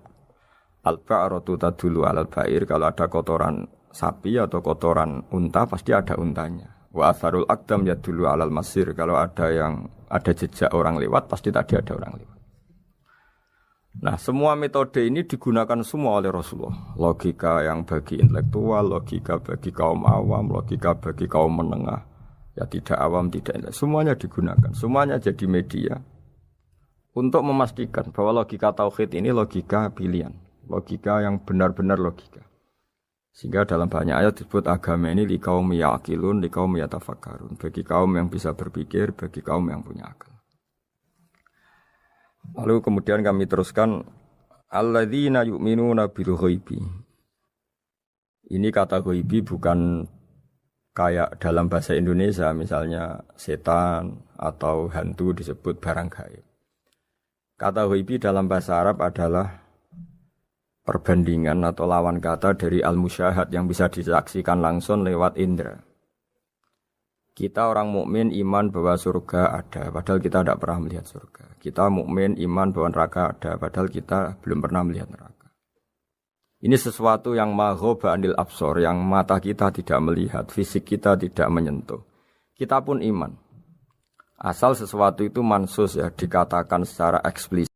al-ba'ratu tadullu alal ba'ir, kalau ada kotoran sapi atau kotoran unta, pasti ada untanya. Wa atharul aqdam yadullu alal masir. Kalau ada jejak orang lewat, pasti tadi ada orang lewat. Nah, semua metode ini digunakan semua oleh Rasulullah. Logika yang bagi intelektual, logika bagi kaum awam, logika bagi kaum menengah. Ya tidak awam, tidak intelektual. Semuanya digunakan. Semuanya jadi media untuk memastikan bahwa logika tauhid ini logika pilihan. Logika yang benar-benar logika. Sehingga dalam banyak ayat disebut agama ini liqaum yaqilun, liqaum yatafakkarun. Bagi kaum yang bisa berpikir, bagi kaum yang punya akal. Lalu kemudian kami teruskan alladzina yu'minuna bil ghaibi. Ini kata ghaibi bukan kayak dalam bahasa Indonesia misalnya setan atau hantu disebut barang gaib. Kata ghaibi dalam bahasa Arab adalah perbandingan atau lawan kata dari al-musyahad yang bisa disaksikan langsung lewat indera. Kita orang mukmin iman bahwa surga ada, padahal kita tidak pernah melihat surga. Kita mukmin iman bahwa neraka ada, padahal kita belum pernah melihat neraka. Ini sesuatu yang maghoba anil absor, yang mata kita tidak melihat, fisik kita tidak menyentuh. Kita pun iman. Asal sesuatu itu mansus ya, dikatakan secara eksplisit.